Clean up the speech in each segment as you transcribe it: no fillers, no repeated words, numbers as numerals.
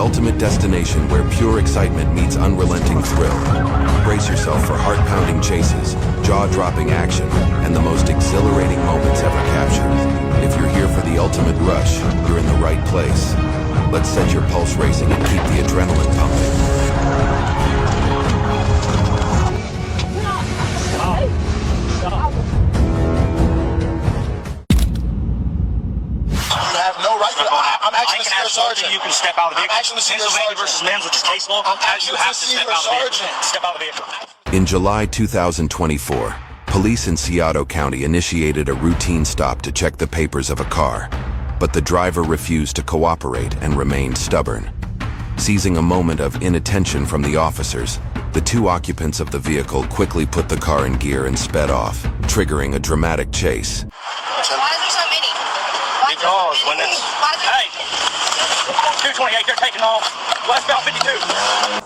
ultimate destination where pure excitement meets unrelenting thrill. Brace yourself for heart-pounding chases, jaw-dropping action, and the most exhilarating moments ever captured. If you're here for the ultimate rush, you're in the right place. Let's set your pulse racing and keep the adrenaline pumping. I'm actually a sergeant. You can step out of the vehicle. I'm actually a Pennsylvania sergeant. versus Men's, which is case law. I'm actually You have to step out of the vehicle. sergeant. Step out of the vehicle. In July 2024, police in Scioto County initiated a routine stop to check the papers of a car, but the driver refused to cooperate and remained stubborn. Seizing a moment of inattention from the officers, the two occupants of the vehicle quickly put the car in gear and sped off, triggering a dramatic chase. Why is there so many? Because when it's... Hey! 228, they're taking off. Westbound 52.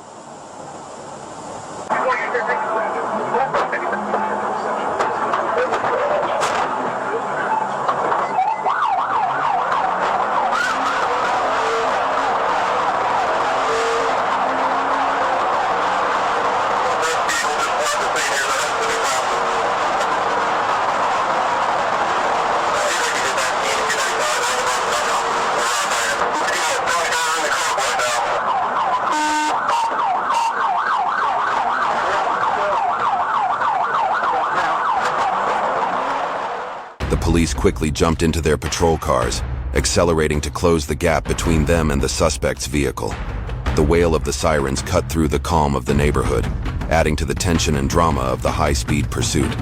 The police quickly jumped into their patrol cars, accelerating to close the gap between them and the suspect's vehicle. The wail of the sirens cut through the calm of the neighborhood, adding to the tension and drama of the high-speed pursuit.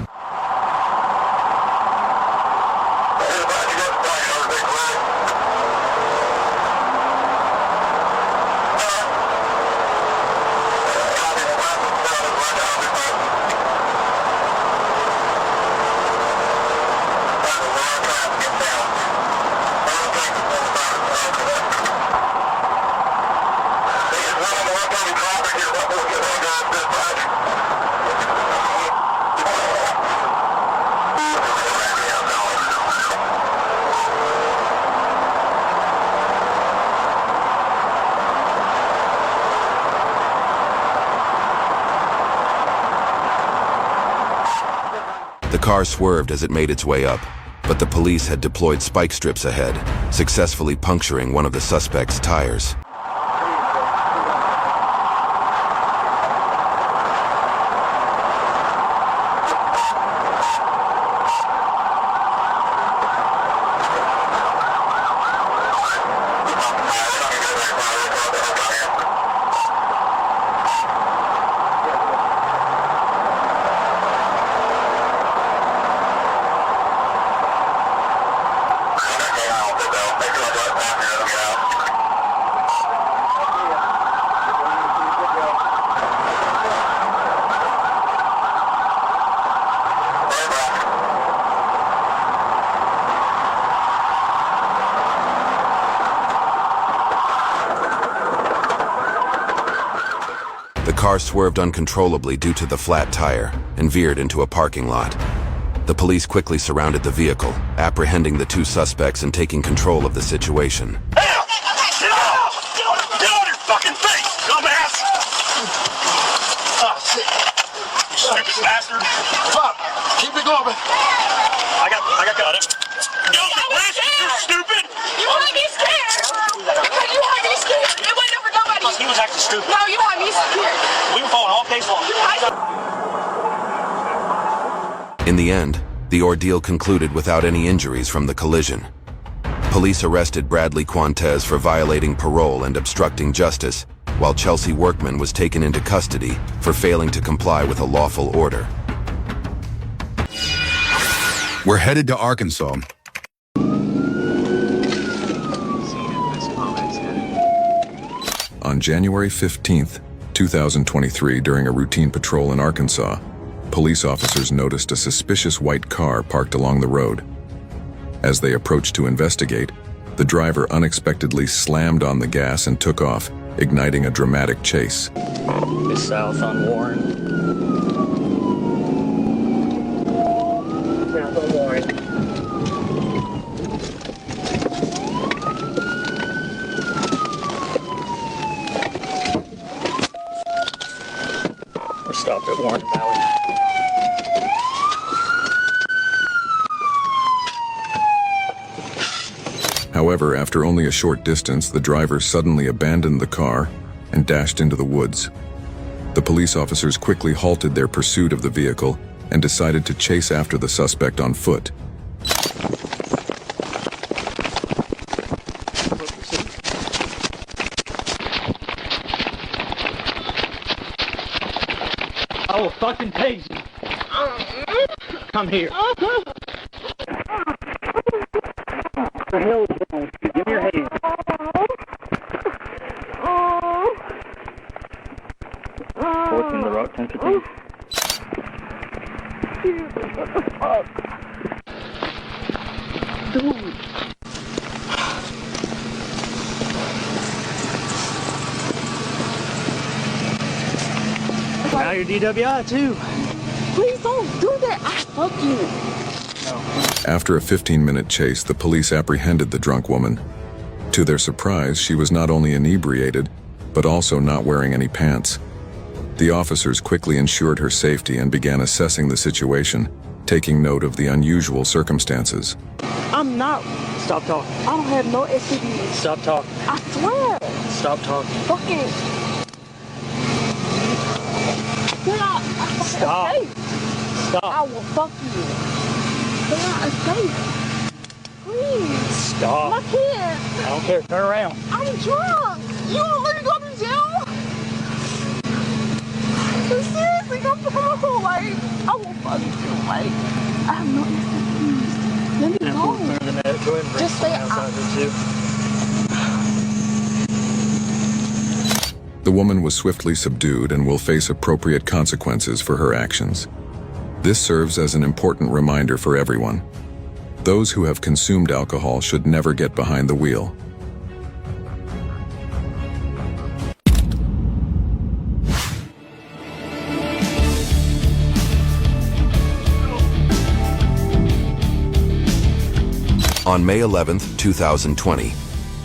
The car swerved as it made its way up, but the police had deployed spike strips ahead, successfully puncturing one of the suspect's tires. The car swerved uncontrollably due to the flat tire and veered into a parking lot. The police quickly surrounded the vehicle, apprehending the two suspects and taking control of the situation. Get out! Get on your fucking face, dumbass! Oh, shit. You stupid bastard. Fuck. Keep it going, man. I got it. You're stupid! You want me scared? Because you want me scared. It wasn't for nobody. He was acting stupid. No, you want me scared. We were following all case law. In the end, the ordeal concluded without any injuries from the collision. Police arrested Bradley Quantes for violating parole and obstructing justice, while Chelsea Workman was taken into custody for failing to comply with a lawful order. We're headed to Arkansas. On January 15th, 2023, during a routine patrol in Arkansas, police officers noticed a suspicious white car parked along the road. As they approached to investigate, the driver unexpectedly slammed on the gas and took off, igniting a dramatic chase. It's south on Warren. South on Warren. However, after only a short distance, the driver suddenly abandoned the car and dashed into the woods. The police officers quickly halted their pursuit of the vehicle and decided to chase after the suspect on foot. I will fucking tase you. Come here. What the hell is wrong with you? Give me your hand. Forcing the rock temperature. Now you're DWI too. Please don't do that. I fuck you. After a 15-minute chase, the police apprehended the drunk woman. To their surprise, she was not only inebriated, but also not wearing any pants. The officers quickly ensured her safety and began assessing the situation, taking note of the unusual circumstances. I'm not. Stop talking. I don't have no STDs. Stop talking. I swear. Stop talking. Fucking. Stop. I Stop. will fuck you. They're not safe. Please. Stop. My kids. I don't care. Turn around. I'm drunk. You want to let me go to jail? Seriously, come on. Like, I will fuck you. Like, I have no STDs. Let me go. Go ahead and bring Just say outside here too. The woman was swiftly subdued and will face appropriate consequences for her actions. This serves as an important reminder for everyone. Those who have consumed alcohol should never get behind the wheel. On May 11, 2020,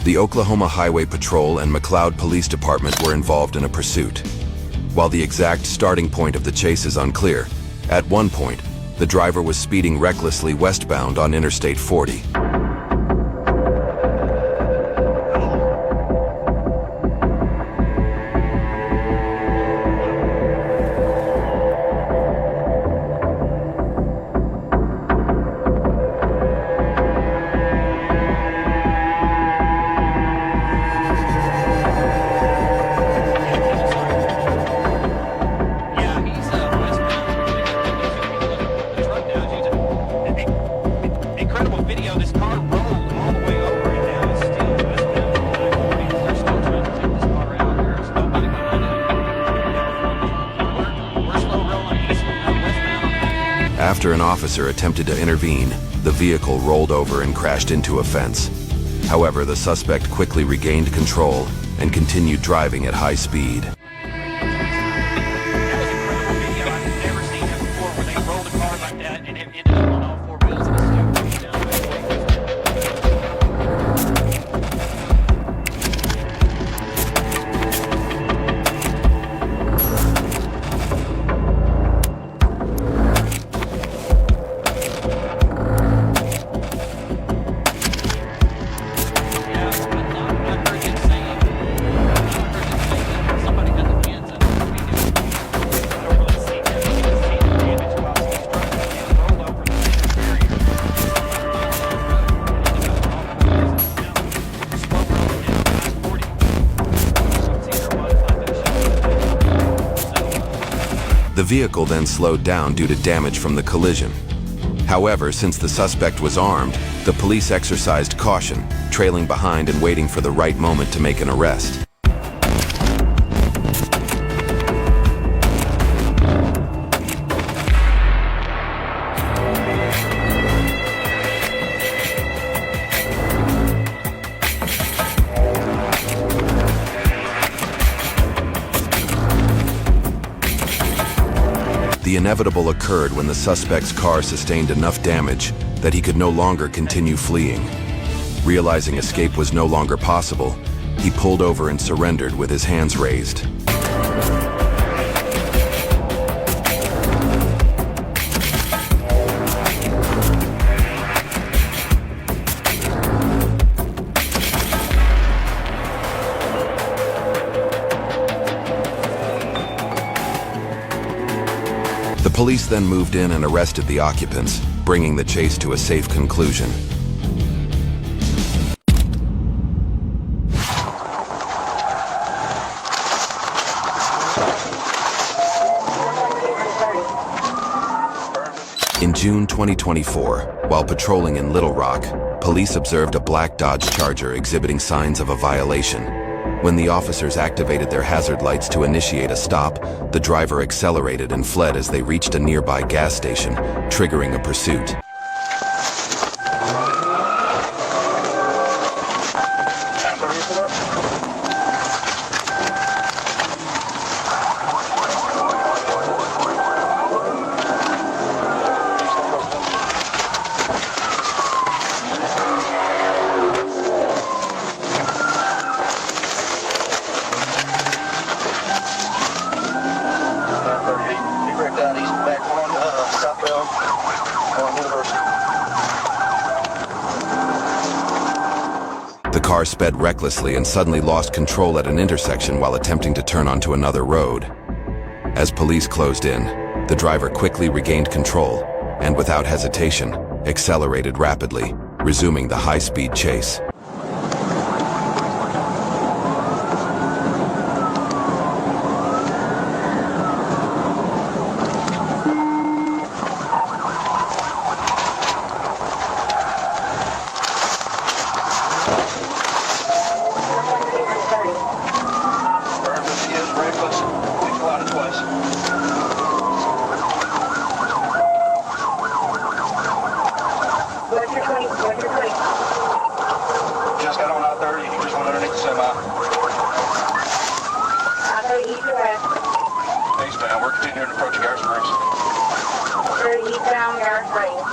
the Oklahoma Highway Patrol and McLeod Police Department were involved in a pursuit. While the exact starting point of the chase is unclear, at one point, the driver was speeding recklessly westbound on Interstate 40. Yeah, he's westbound. Incredible video. This car rolled all the way over, and now it's still westbound. They're still trying to take this car out. There's nobody behind it. We're slow rolling westbound. After an officer attempted to intervene, the vehicle rolled over and crashed into a fence. However, the suspect quickly regained control and continued driving at high speed. That was an incredible video. I've never seen that before, where they rolled a car like that and it ended up on all four wheels and it's still going down the The vehicle then slowed down due to damage from the collision. However, since the suspect was armed, the police exercised caution, trailing behind and waiting for the right moment to make an arrest. The inevitable occurred when the suspect's car sustained enough damage that he could no longer continue fleeing. Realizing escape was no longer possible, he pulled over and surrendered with his hands raised. Police then moved in and arrested the occupants, bringing the chase to a safe conclusion. In June 2024, while patrolling in Little Rock, police observed a black Dodge Charger exhibiting signs of a violation. When the officers activated their hazard lights to initiate a stop, the driver accelerated and fled as they reached a nearby gas station, triggering a pursuit. The car sped recklessly and suddenly lost control at an intersection while attempting to turn onto another road. As police closed in, the driver quickly regained control and, without hesitation, accelerated rapidly, resuming the high-speed chase. Just got on I-30, he just went underneath the semi. I-30 eastbound. Eastbound, we're continuing approaching Garrison Springs. 30 eastbound, Garrison Springs.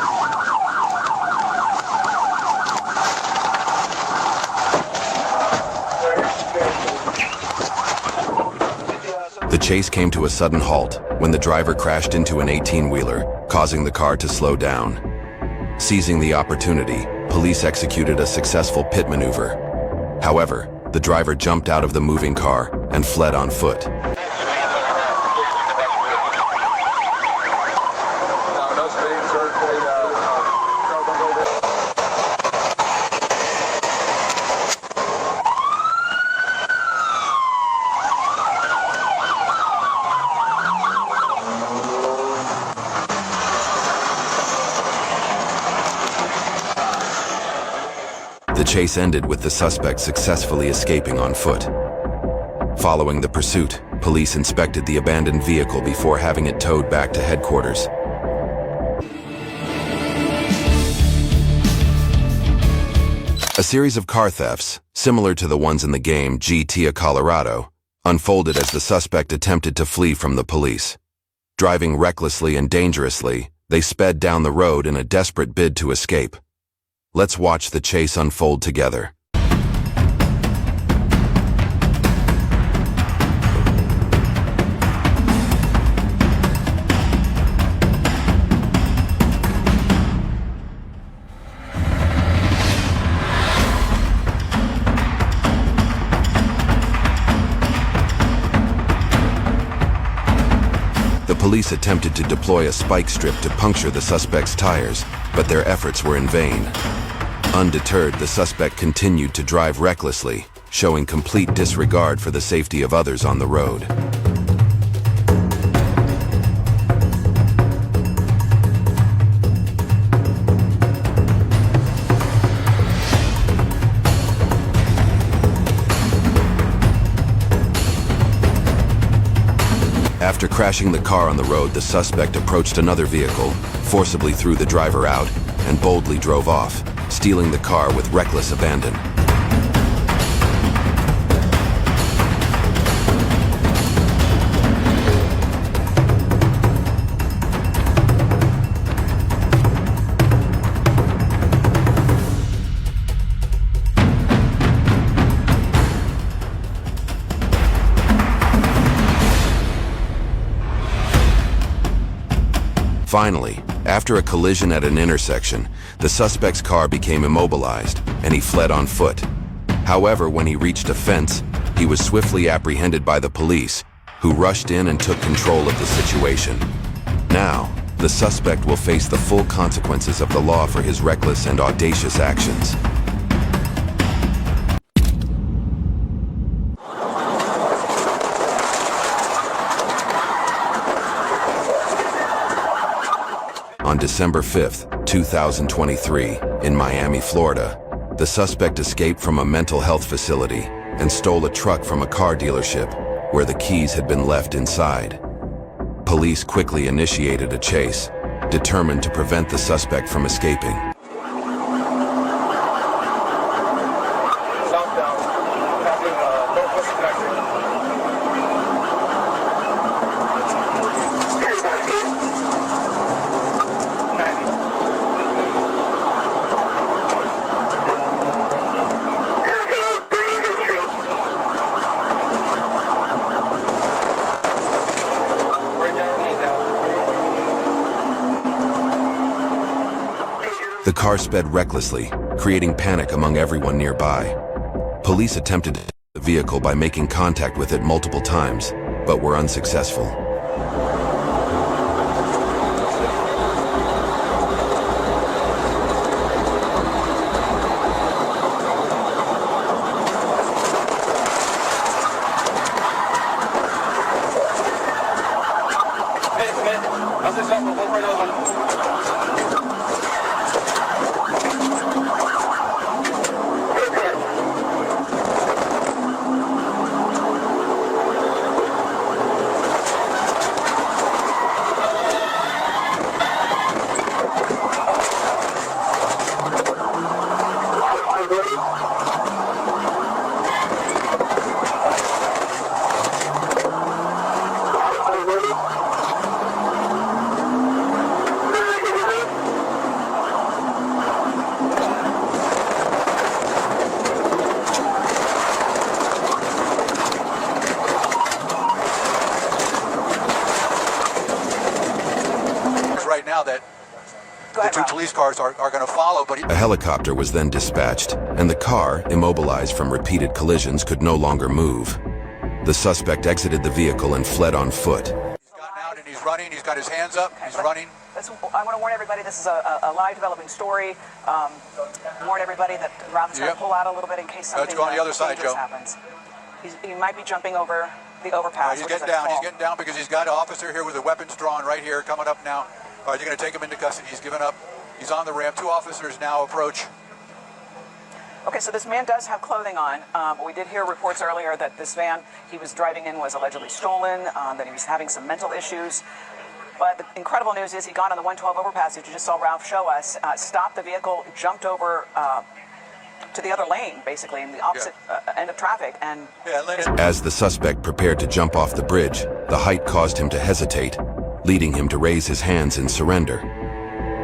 The chase came to a sudden halt when the driver crashed into an 18-wheeler, causing the car to slow down. Seizing the opportunity, police executed a successful pit maneuver. However, the driver jumped out of the moving car and fled on foot. The chase ended with the suspect successfully escaping on foot. Following the pursuit, police inspected the abandoned vehicle before having it towed back to headquarters. A series of car thefts, similar to the ones in the game GTA Colorado, unfolded as the suspect attempted to flee from the police. Driving recklessly and dangerously, they sped down the road in a desperate bid to escape. Let's watch the chase unfold together. The police attempted to deploy a spike strip to puncture the suspect's tires, but their efforts were in vain. Undeterred, the suspect continued to drive recklessly, showing complete disregard for the safety of others on the road. After crashing the car on the road, the suspect approached another vehicle, forcibly threw the driver out, and boldly drove off, stealing the car with reckless abandon. Finally, after a collision at an intersection, the suspect's car became immobilized, and he fled on foot. However, when he reached a fence, he was swiftly apprehended by the police, who rushed in and took control of the situation. Now, the suspect will face the full consequences of the law for his reckless and audacious actions. On December 5, 2023, in Miami, Florida, the suspect escaped from a mental health facility and stole a truck from a car dealership where the keys had been left inside. Police quickly initiated a chase, determined to prevent the suspect from escaping. Southbound, passing Northwest Connector. The car sped recklessly, creating panic among everyone nearby. Police attempted to stop the vehicle by making contact with it multiple times, but were unsuccessful. How's this up? We'll go for another one. Right now that the two police cars are going to follow, but A helicopter was then dispatched, and the car, immobilized from repeated collisions, could no longer move. The suspect exited the vehicle and fled on foot. he's gotten out and he's running. He's got his hands up. He's running. I want to warn everybody, this is a live developing story. Warn everybody that Ralph's going to Yep. pull out a little bit in case something go on the other side, dangerous Joe. happens. He might be jumping over the overpass. He's which getting is a down. He's fall. getting down because he's got an officer here with the weapons drawn right here, coming up now. All right, you're going to take him into custody. He's given up. He's on the ramp. Two officers now approach. Okay, so this man does have clothing on. We did hear reports earlier that this van he was driving in was allegedly stolen, that he was having some mental issues. But the incredible news is he got on the 112 overpass, that you just saw Ralph show us, stopped the vehicle, jumped over to the other lane, basically, in the opposite end of traffic, and Yeah, Lennon. As the suspect prepared to jump off the bridge, the height caused him to hesitate, leading him to raise his hands in surrender.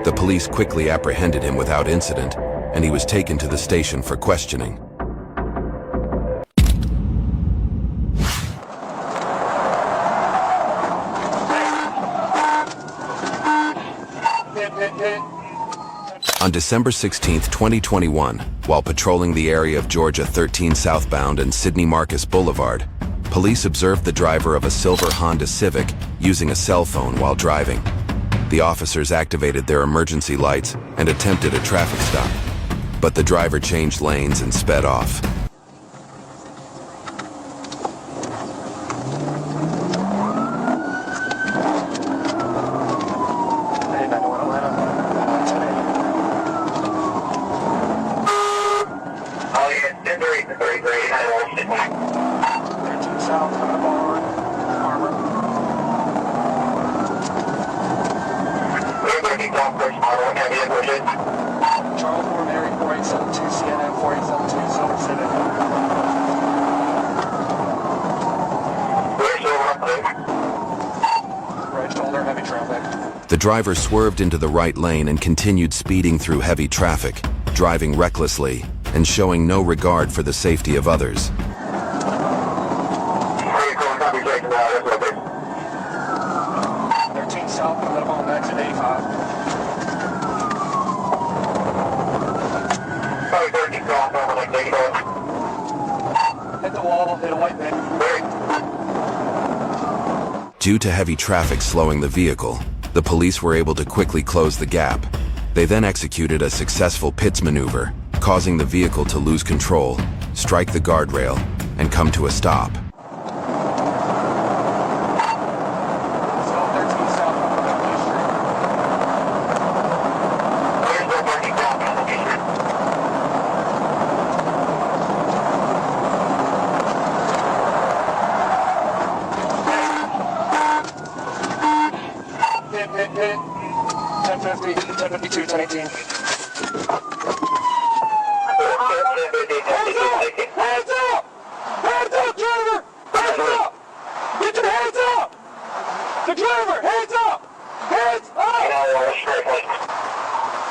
The police quickly apprehended him without incident, and he was taken to the station for questioning. On December 16, 2021, while patrolling the area of Georgia 13 southbound and Sidney Marcus Boulevard, police observed the driver of a silver Honda Civic using a cell phone while driving. The officers activated their emergency lights and attempted a traffic stop, but the driver changed lanes and sped off. Oh, yeah, 33, South, coming up on Harbor. Charles Ford, Mary 4872, CNN 4872, Silver Civic. Right shoulder, heavy traffic. The driver swerved into the right lane and continued speeding through heavy traffic, driving recklessly and showing no regard for the safety of others. 13 South, coming up on exit 85. Hit the wall, hit a white van. Due to heavy traffic slowing the vehicle, The police were able to quickly close the gap. They then executed a successful pits maneuver, causing the vehicle to lose control, strike the guardrail, and come to a stop. There's no parking down on the picture. Hit. 1050, 1052, 1018. Hands up! Hands up, driver! Hands up! Get your hands up! The driver, hands up! Hands up!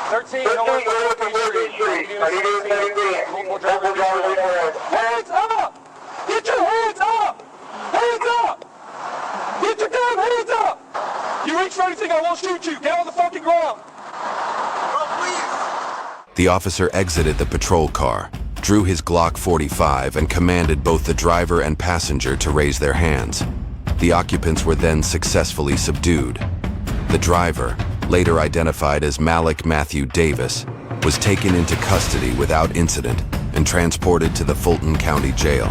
13, no one Street. Multiple driver. Hands up! Get your hands up! Hands up! Get your damn hands up! You reach for anything, I won't shoot you. Get on the fucking ground. The officer exited the patrol car, drew his Glock 45, and commanded both the driver and passenger to raise their hands. The occupants were then successfully subdued. The driver, later identified as Malik Matthew Davis, was taken into custody without incident and transported to the Fulton County Jail.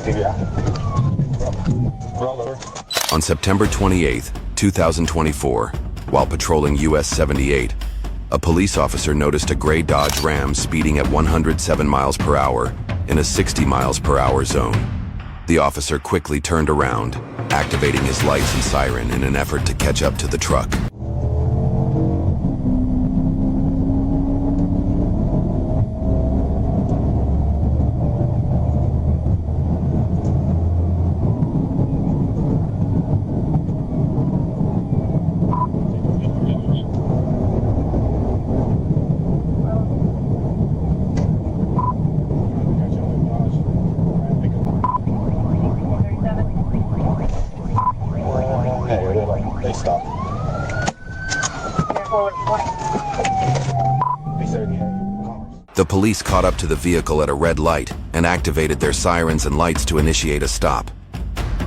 TBI. Roll over. On September 28, 2024, while patrolling US 78, a police officer noticed a gray Dodge Ram speeding at 107 miles per hour in a 60 miles per hour zone. The officer quickly turned around, activating his lights and siren in an effort to catch up to the truck. They stopped. The police caught up to the vehicle at a red light and activated their sirens and lights to initiate a stop.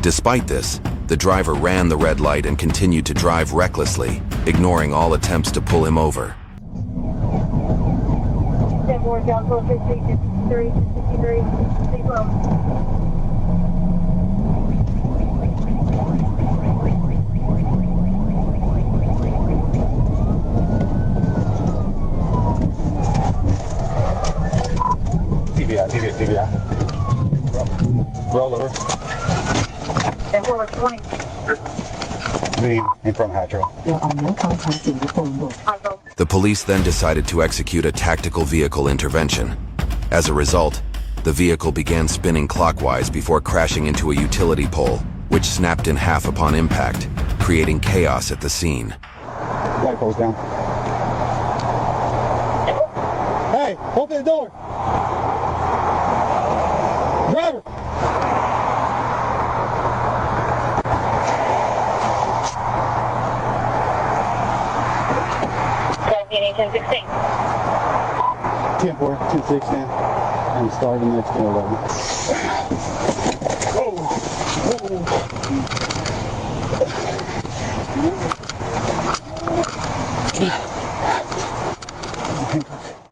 Despite this, the driver ran the red light and continued to drive recklessly, ignoring all attempts to pull him over. TBI. Roll over. Lead from Hatcher. The police then decided to execute a tactical vehicle intervention. As a result, the vehicle began spinning clockwise before crashing into a utility pole, which snapped in half upon impact, creating chaos at the scene. Light pole's down. Hey, open the door! Driver! Meeting 1016. 10-4, 216. And start the next 11.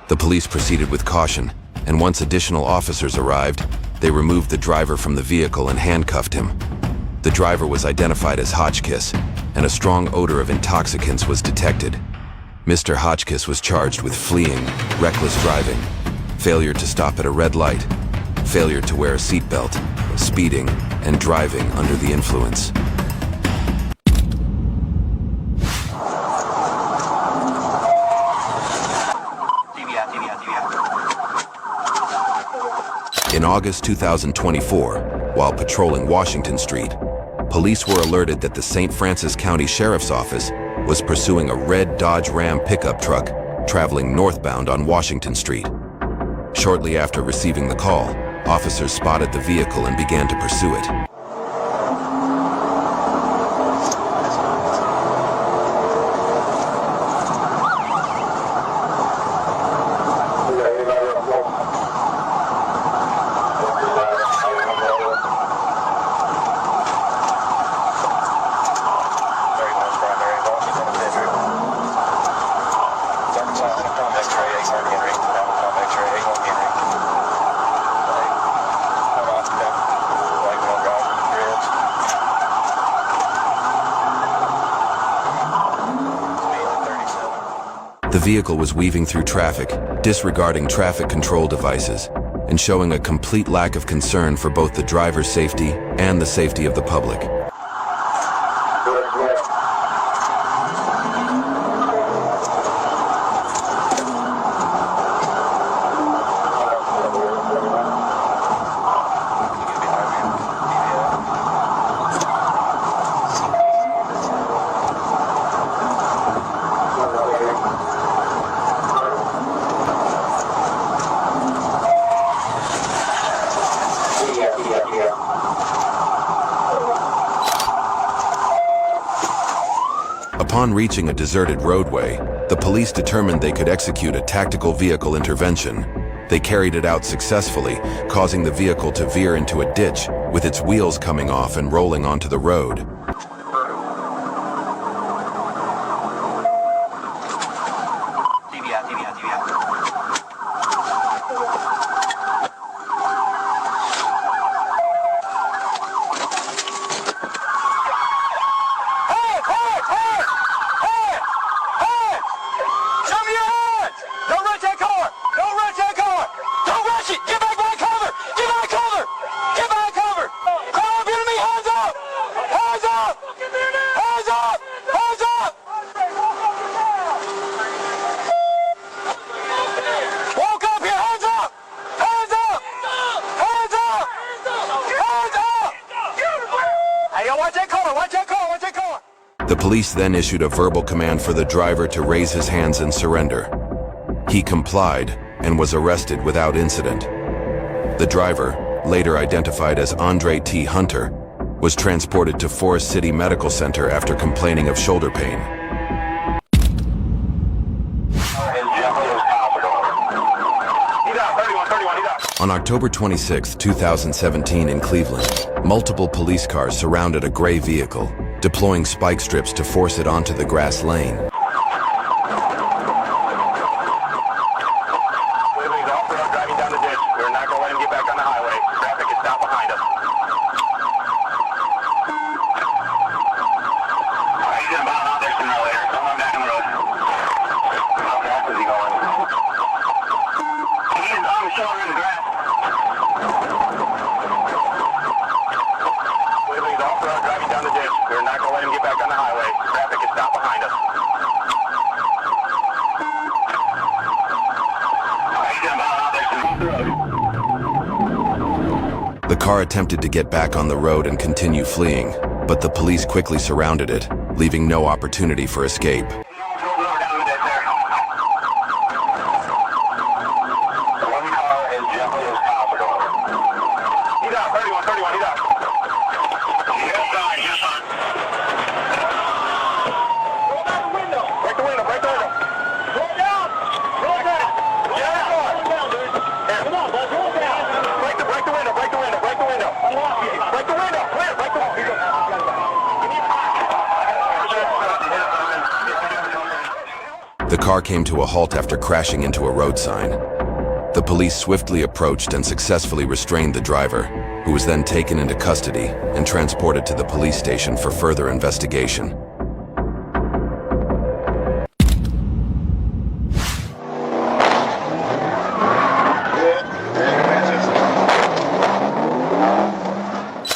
The police proceeded with caution, and once additional officers arrived, they removed the driver from the vehicle and handcuffed him. The driver was identified as Hotchkiss, and a strong odor of intoxicants was detected. Mr. Hotchkiss was charged with fleeing, reckless driving, failure to stop at a red light, failure to wear a seatbelt, speeding, and driving under the influence. In August 2024, while patrolling Washington Street, police were alerted that the St. Francis County Sheriff's Office was pursuing a red Dodge Ram pickup truck traveling northbound on Washington Street. Shortly after receiving the call, officers spotted the vehicle and began to pursue it. The vehicle was weaving through traffic, disregarding traffic control devices, and showing a complete lack of concern for both the driver's safety and the safety of the public. Upon reaching a deserted roadway, the police determined they could execute a tactical vehicle intervention. They carried it out successfully, causing the vehicle to veer into a ditch, with its wheels coming off and rolling onto the road. The police then issued a verbal command for the driver to raise his hands and surrender. He complied and was arrested without incident. The driver, later identified as Andre T. Hunter, was transported to Forest City Medical Center after complaining of shoulder pain. On October 26, 2017 in Cleveland, multiple police cars surrounded a gray vehicle, deploying spike strips to force it onto the grass lane. Driving down the ditch. We're not going to let him get back on the highway. Traffic is stopped behind us. He's going to bound out there sooner or later. Come on back on the road. How fast is he going? He's on the shoulder in the grass. He's off-road driving down the ditch. We're not going to let him get back on the highway. Traffic is stopped behind us. The car attempted to get back on the road and continue fleeing, but the police quickly surrounded it, leaving no opportunity for escape. The car came to a halt after crashing into a road sign. The police swiftly approached and successfully restrained the driver, who was then taken into custody and transported to the police station for further investigation.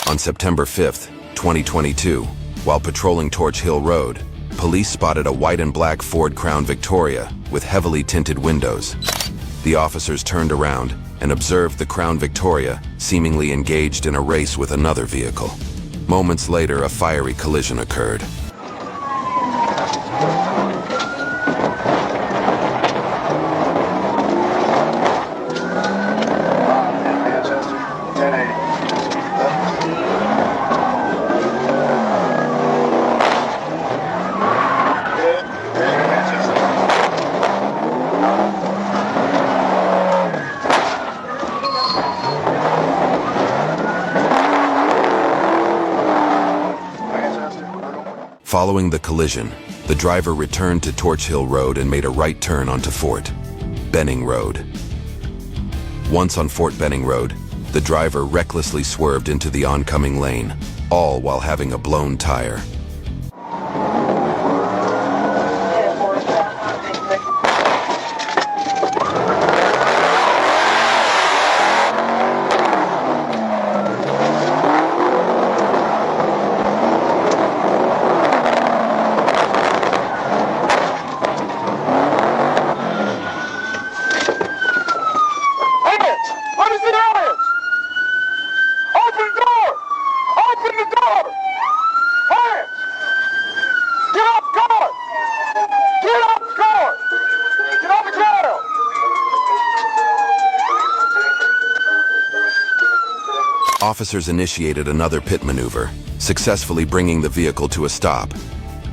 On September 5th, 2022, while patrolling Torch Hill Road, police spotted a white and black Ford Crown Victoria with heavily tinted windows. The officers turned around and observed the Crown Victoria seemingly engaged in a race with another vehicle. Moments later, a fiery collision occurred. Following the collision, the driver returned to Torch Hill Road and made a right turn onto Fort Benning Road. Once on Fort Benning Road, the driver recklessly swerved into the oncoming lane, all while having a blown tire. Officers initiated another pit maneuver, successfully bringing the vehicle to a stop.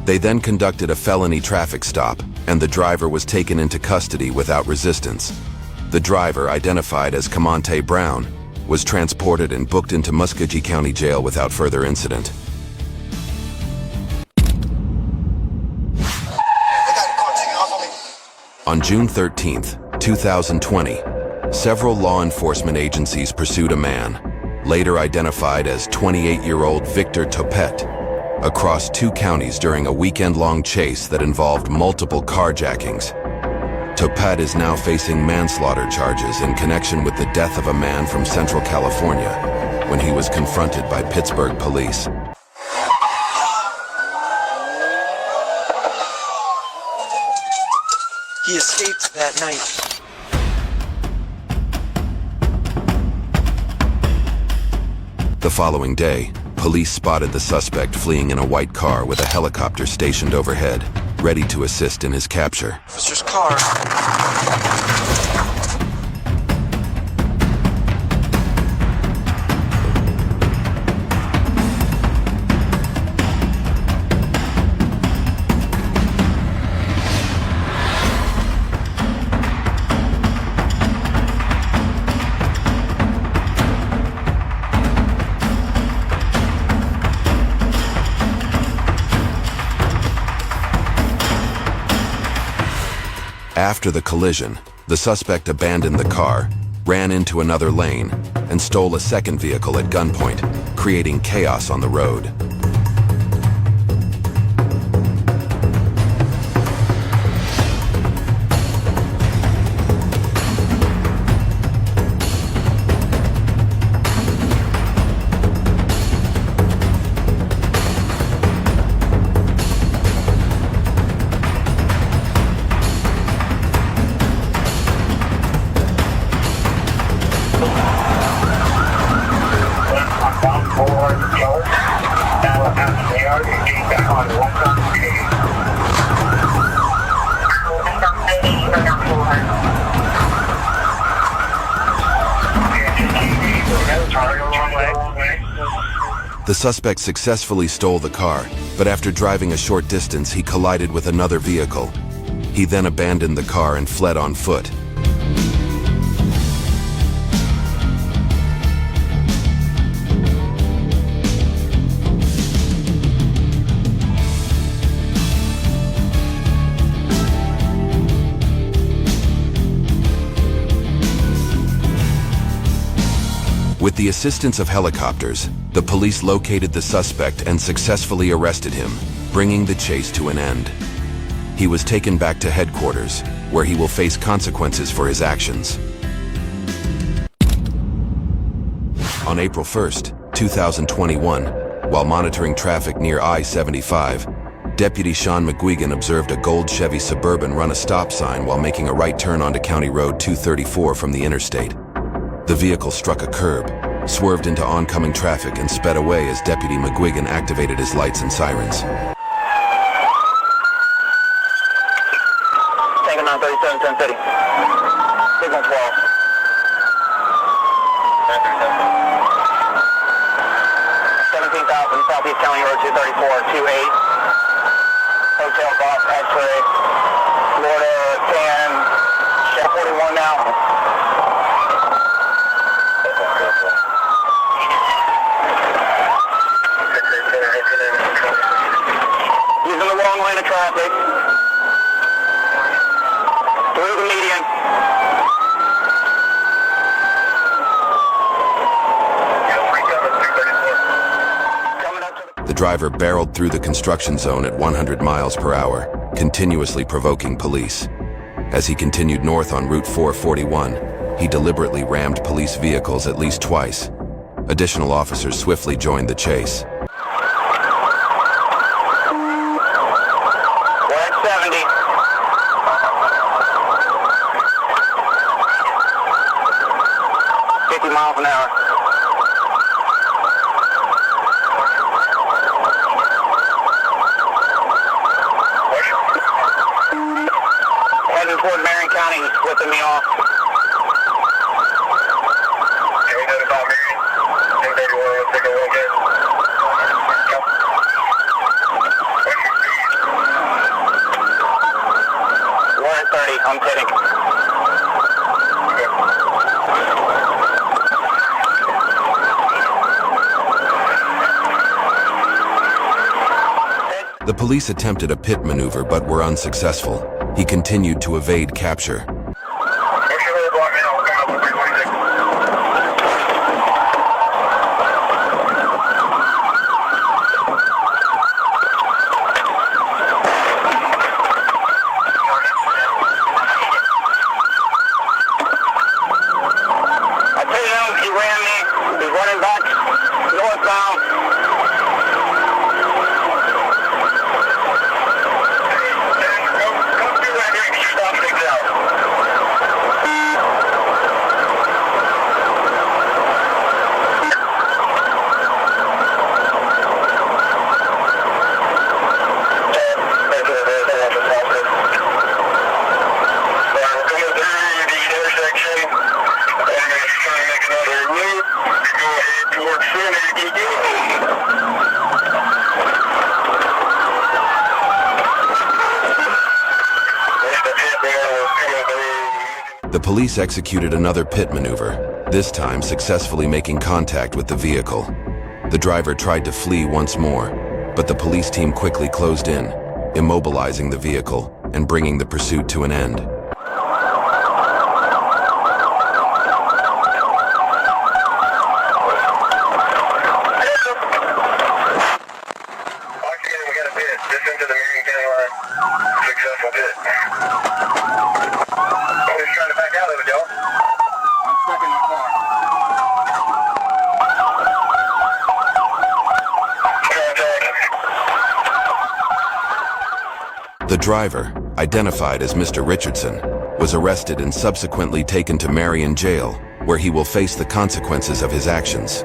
They then conducted a felony traffic stop, and the driver was taken into custody without resistance. The driver, identified as Camonte Brown, was transported and booked into Muskogee County Jail without further incident. On June 13, 2020, several law enforcement agencies pursued a man, later identified as 28-year-old Victor Topet, across 2 counties during a weekend-long chase that involved multiple carjackings. Topet is now facing manslaughter charges in connection with the death of a man from Central California when he was confronted by Pittsburgh police. He escaped that night. The following day, police spotted the suspect fleeing in a white car with a helicopter stationed overhead, ready to assist in his capture. Officer's car. After the collision, the suspect abandoned the car, ran into another lane, and stole a second vehicle at gunpoint, creating chaos on the road. The suspect successfully stole the car, but after driving a short distance, he collided with another vehicle. He then abandoned the car and fled on foot. With the assistance of helicopters, the police located the suspect and successfully arrested him, bringing the chase to an end. He was taken back to headquarters, where he will face consequences for his actions. On April 1st, 2021, while monitoring traffic near I-75, Deputy Sean McGuigan observed a gold Chevy Suburban run a stop sign while making a right turn onto County Road 234 from the interstate. The vehicle struck a curb, swerved into oncoming traffic, and sped away as Deputy McGuigan activated his lights and sirens. Tango 937, 1030. Signal 12. 17,000, Southeast County Road 234, 28. Hotel Golf, X-ray, Florida 10, 41 now. Using the wrong lane of traffic. Through the median. The driver barreled through the construction zone at 100 miles per hour, continuously provoking police. As he continued north on Route 441, he deliberately rammed police vehicles at least twice. Additional officers swiftly joined the chase. We're at 70. Miles an hour. Heading toward Marion County, he's flipping me off. Can we know about Marion? I'm kidding. The police attempted a pit maneuver but were unsuccessful. He continued to evade capture. He ran me. He's running back northbound. Come through that here and stop things out. We're coming through the intersection. I'm going to try and make another loop to go ahead towards center. The police executed another pit maneuver, this time successfully making contact with the vehicle. The driver tried to flee once more, but the police team quickly closed in, immobilizing the vehicle and bringing the pursuit to an end. The driver, identified as Mr. Richardson, was arrested and subsequently taken to Marion Jail, where he will face the consequences of his actions.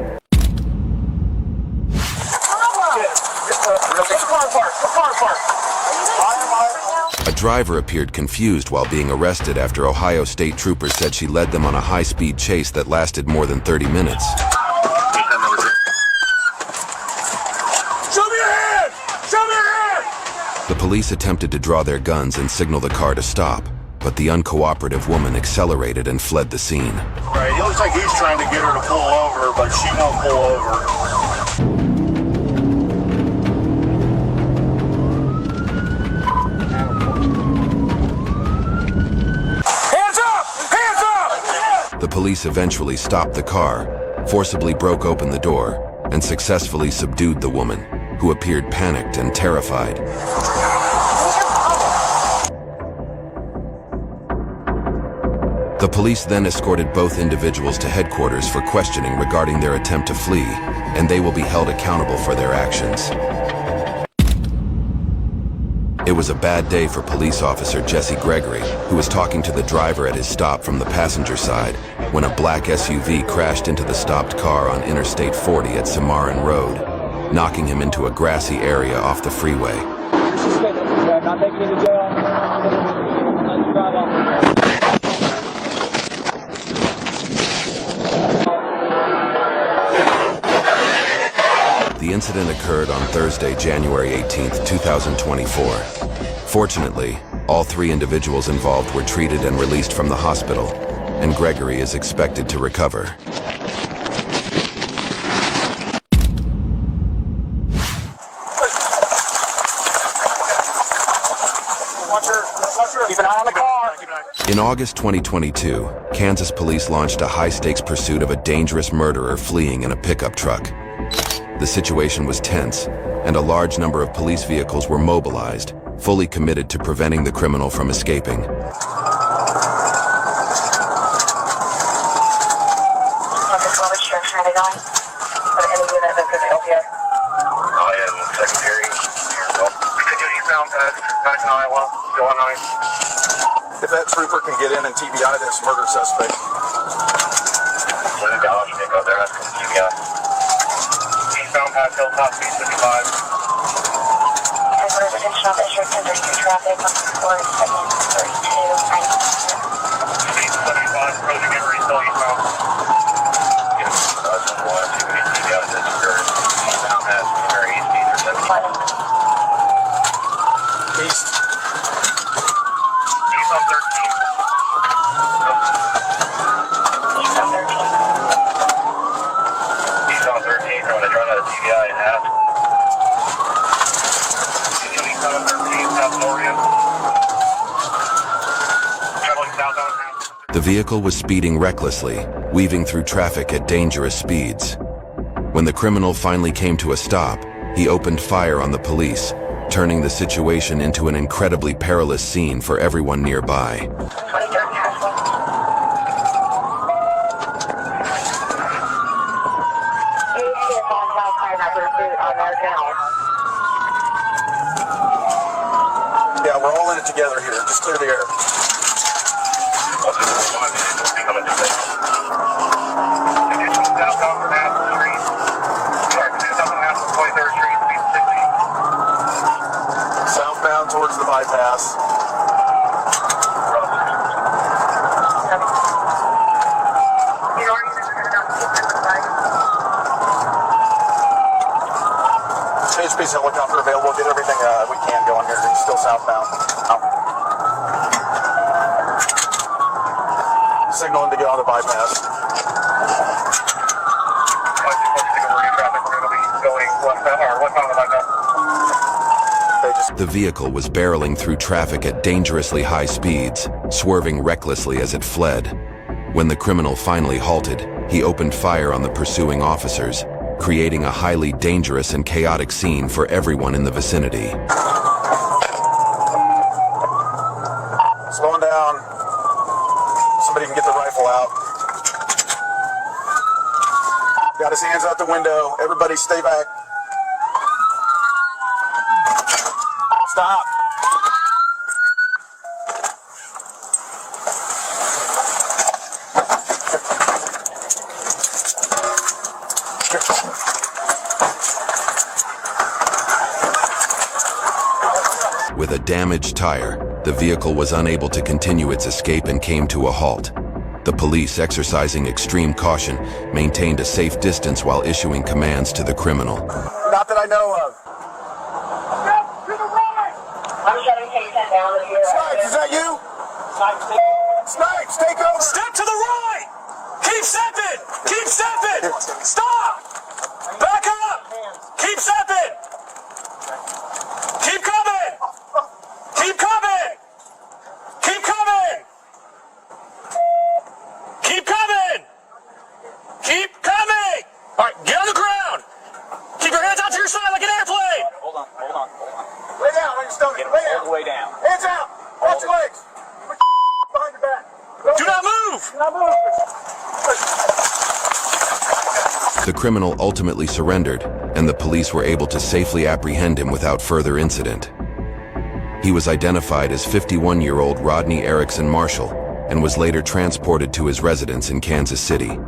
A driver appeared confused while being arrested after Ohio State troopers said she led them on a high-speed chase that lasted more than 30 minutes. Show me your hand! Show me your hand! The police attempted to draw their guns and signal the car to stop, but the uncooperative woman accelerated and fled the scene. Right, it looks like he's trying to get her to pull over, but she won't pull over. Hands up! Hands up! The police eventually stopped the car, forcibly broke open the door, and successfully subdued the woman, who appeared panicked and terrified. The police then escorted both individuals to headquarters for questioning regarding their attempt to flee, and they will be held accountable for their actions. It was a bad day for police officer Jesse Gregory, who was talking to the driver at his stop from the passenger side, when a black SUV crashed into the stopped car on Interstate 40 at Cimarron Road, knocking him into a grassy area off the freeway. Not taking you to jail. Let you drive off. The incident occurred on Thursday, January 18, 2024. Fortunately, all three individuals involved were treated and released from the hospital, and Gregory is expected to recover. Keep an eye on the car. In August 2022, Kansas police launched a high-stakes pursuit of a dangerous murderer fleeing in a pickup truck. The situation was tense, and a large number of police vehicles were mobilized, fully committed to preventing the criminal from escaping. If that trooper can get in and TBI this murder suspect. Eastbound past Hilltop, B55. As a residential district under traffic on 432. B75, approaching Emory, still eastbound. Yes, that's 1, 2, 3, a TBI in Aspen. Continuing south 13, South Loria. Traveling southbound. The vehicle was speeding recklessly, weaving through traffic at dangerous speeds. When the criminal finally came to a stop, he opened fire on the police, turning the situation into an incredibly perilous scene for everyone nearby. 23rd Castle. Yeah, we're all in it together here. Just clear the air. Southbound from Aspen Street. Sorry, southbound Aspen 23rd Street, speed 60. Southbound towards the bypass. HP's helicopter available. Get everything we can going here. It's still southbound. Signaling to get on the bypass. The vehicle was barreling through traffic at dangerously high speeds, swerving recklessly as it fled. When the criminal finally halted, he opened fire on the pursuing officers, creating a highly dangerous and chaotic scene for everyone in the vicinity. Slowing down. Somebody can get the rifle out. Got his hands out the window. Everybody stay back. Stop. With a damaged tire, the vehicle was unable to continue its escape and came to a halt. The police, exercising extreme caution, maintained a safe distance while issuing commands to the criminal. Not that I know of. I'm shutting K10 down if you're Snipes, is that you? Snipes, take over. Step to the right! Keep stepping! Keep stepping! Stop! Back up! Keep stepping! Keep coming! Keep coming! Keep coming! Keep coming! Keep coming! Alright, get on the ground! Keep your hands out to your side like an airplane! Hold on. Lay down on your stomach. Lay down. All the way down. Hands out. Watch your legs. Behind your back. Do not move! Do not move. The criminal ultimately surrendered, and the police were able to safely apprehend him without further incident. He was identified as 51-year-old Rodney Erickson Marshall and was later transported to his residence in Kansas City.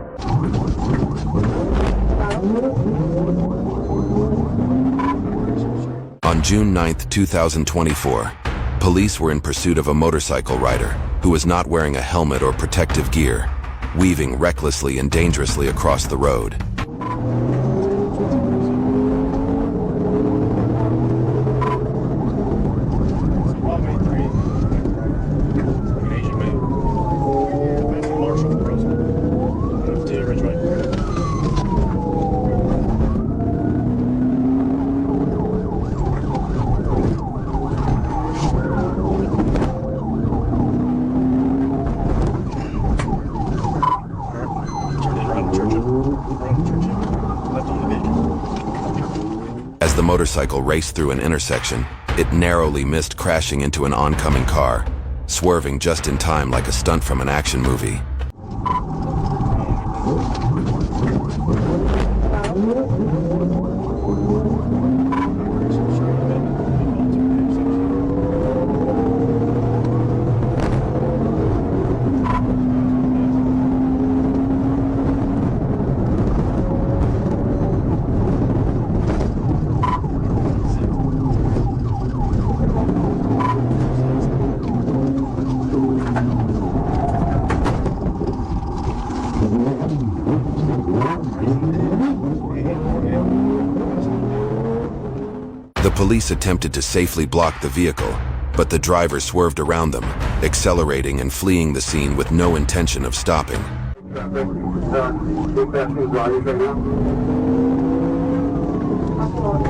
On June 9, 2024, police were in pursuit of a motorcycle rider who was not wearing a helmet or protective gear, weaving recklessly and dangerously across the road. As the motorcycle raced through an intersection, it narrowly missed crashing into an oncoming car, swerving just in time like a stunt from an action movie. The police attempted to safely block the vehicle, but the driver swerved around them, accelerating and fleeing the scene with no intention of stopping. Going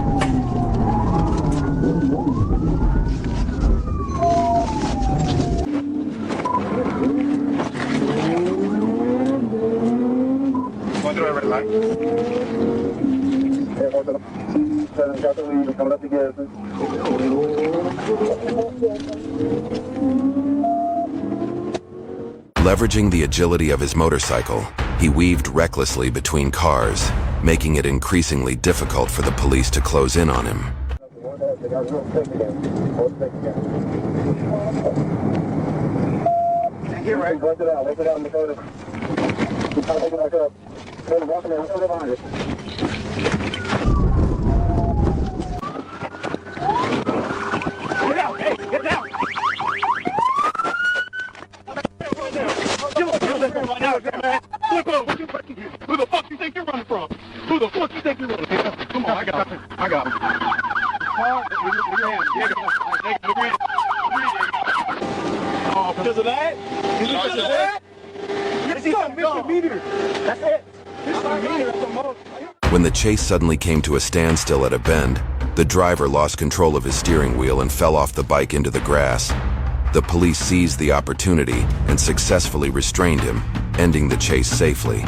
through a red light. Got the lead, coming up together. Leveraging the agility of his motorcycle, he weaved recklessly between cars, making it increasingly difficult for the police to close in on him. Get right. Let it out in the photo. Take it back up. Walk in there, put it behind it. Get out! Hey, get down! Who the fuck you think you're running from? Who the fuck you think you're running from? Come on, I got him. I got him. Oh, because of that? Because of that? It's a misdemeanor. That's it. Misdemeanor at the most. When the chase suddenly came to a standstill at a bend, the driver lost control of his steering wheel and fell off the bike into the grass. The police seized the opportunity and successfully restrained him, ending the chase safely.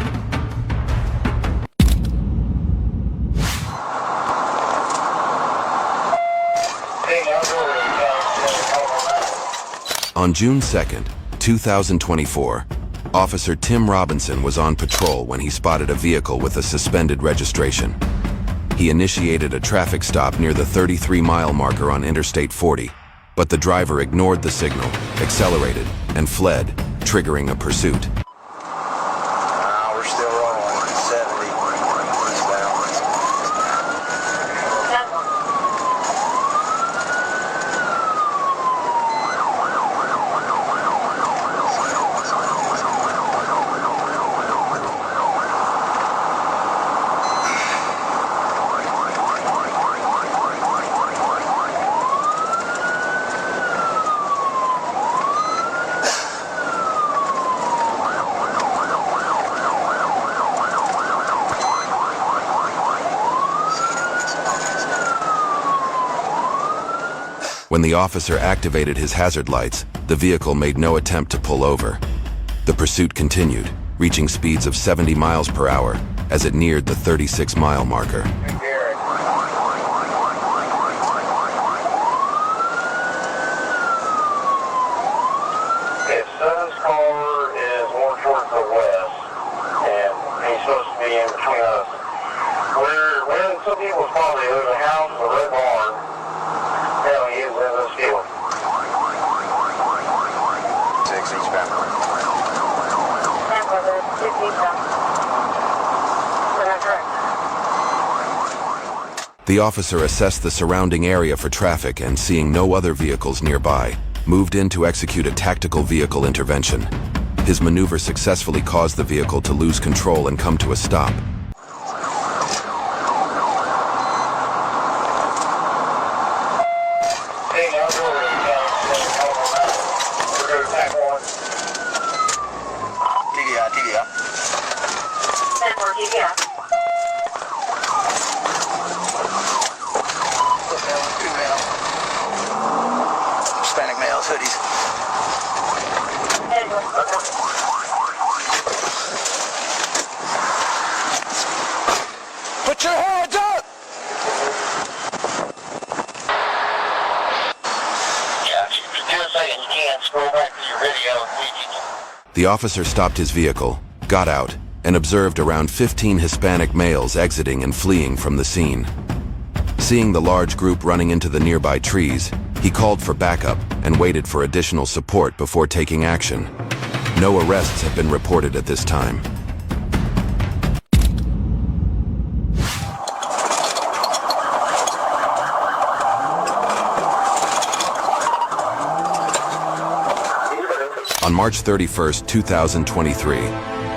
On June 2nd, 2024, Officer Tim Robinson was on patrol when he spotted a vehicle with a suspended registration. He initiated a traffic stop near the 33-mile marker on Interstate 40, but the driver ignored the signal, accelerated, and fled, triggering a pursuit. We're still rolling. 70. When the officer activated his hazard lights, the vehicle made no attempt to pull over. The pursuit continued, reaching speeds of 70 miles per hour as it neared the 36-mile marker. His son's car is more towards the west, and he's supposed to be in between us. When some people's probably there's a house, a red barn. Hell, he is in the field. 6 eastbound. The officer assessed the surrounding area for traffic and, seeing no other vehicles nearby, moved in to execute a tactical vehicle intervention. His maneuver successfully caused the vehicle to lose control and come to a stop. Hispanic males, hoodies. Put your hands up! Yeah, just a second, you can't scroll back to your video. The officer stopped his vehicle, got out, and observed around 15 Hispanic males exiting and fleeing from the scene. Seeing the large group running into the nearby trees, he called for backup and waited for additional support before taking action. No arrests have been reported at this time. On March 31, 2023,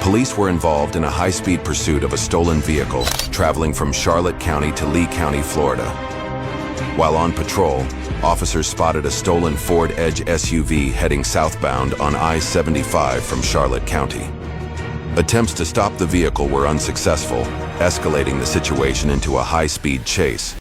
police were involved in a high-speed pursuit of a stolen vehicle traveling from Charlotte County to Lee County, Florida. While on patrol, officers spotted a stolen Ford Edge SUV heading southbound on I-75 from Charlotte County. Attempts to stop the vehicle were unsuccessful, escalating the situation into a high-speed chase.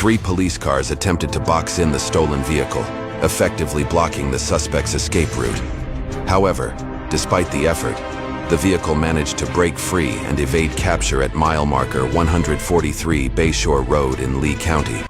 Three police cars attempted to box in the stolen vehicle, effectively blocking the suspect's escape route. However, despite the effort, the vehicle managed to break free and evade capture at mile marker 143 Bayshore Road in Lee County.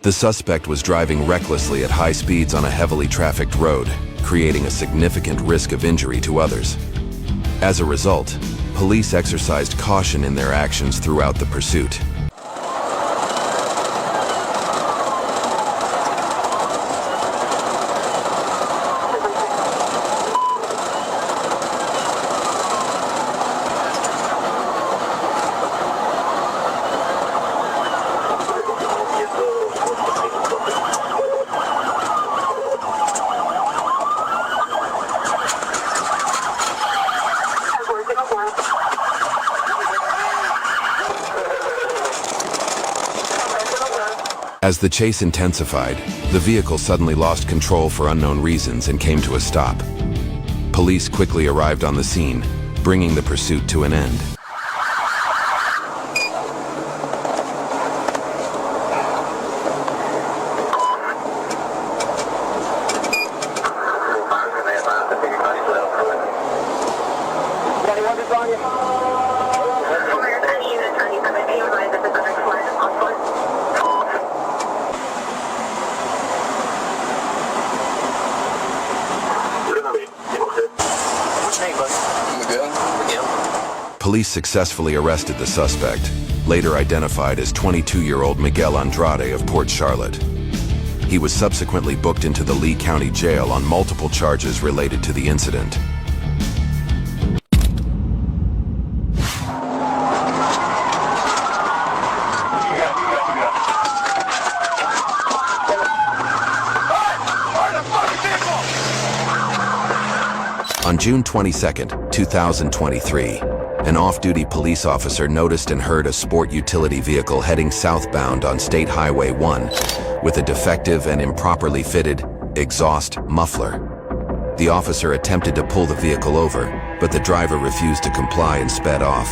The suspect was driving recklessly at high speeds on a heavily trafficked road, creating a significant risk of injury to others. As a result, police exercised caution in their actions throughout the pursuit. As the chase intensified, the vehicle suddenly lost control for unknown reasons and came to a stop. Police quickly arrived on the scene, bringing the pursuit to an end. Police successfully arrested the suspect, later identified as 22-year-old Miguel Andrade of Port Charlotte. He was subsequently booked into the Lee County Jail on multiple charges related to the incident. On June 22, 2023, an off-duty police officer noticed and heard a sport utility vehicle heading southbound on State Highway 1 with a defective and improperly fitted exhaust muffler. The officer attempted to pull the vehicle over, but the driver refused to comply and sped off.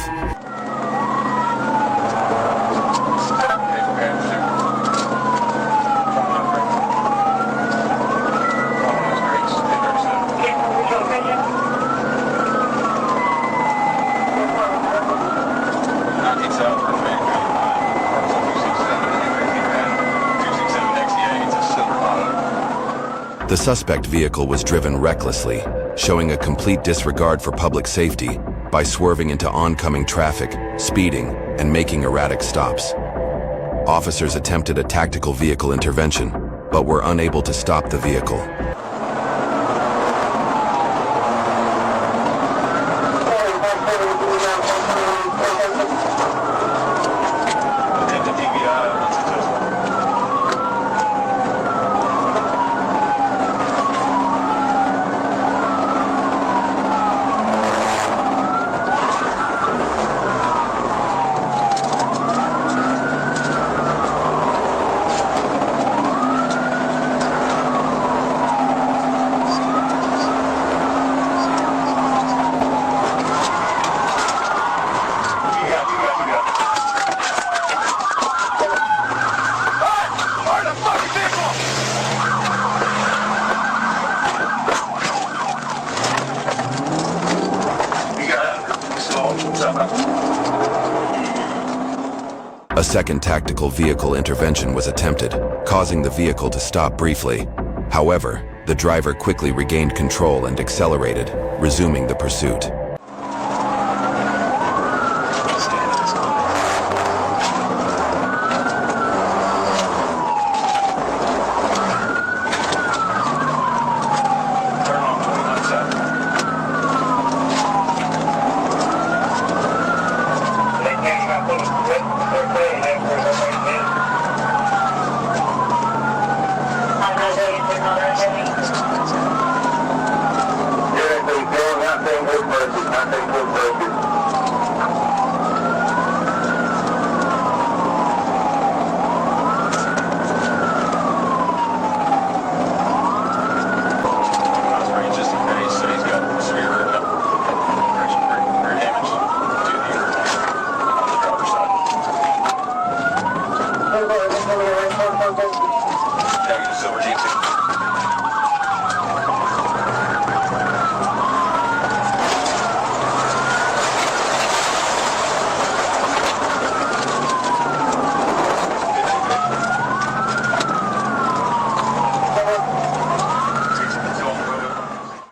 The suspect vehicle was driven recklessly, showing a complete disregard for public safety by swerving into oncoming traffic, speeding, and making erratic stops. Officers attempted a tactical vehicle intervention, but were unable to stop the vehicle. A second tactical vehicle intervention was attempted, causing the vehicle to stop briefly. However, the driver quickly regained control and accelerated, resuming the pursuit.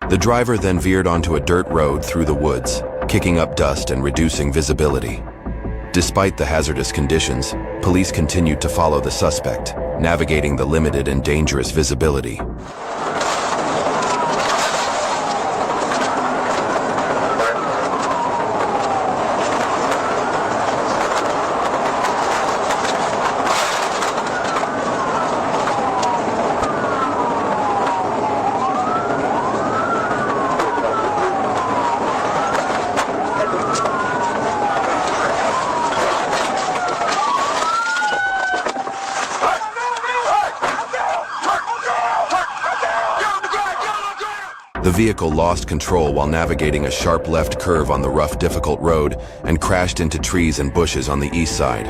The driver then veered onto a dirt road through the woods, kicking up dust and reducing visibility. Despite the hazardous conditions, police continued to follow the suspect, navigating the limited and dangerous visibility. The vehicle lost control while navigating a sharp left curve on the rough, difficult road and crashed into trees and bushes on the east side.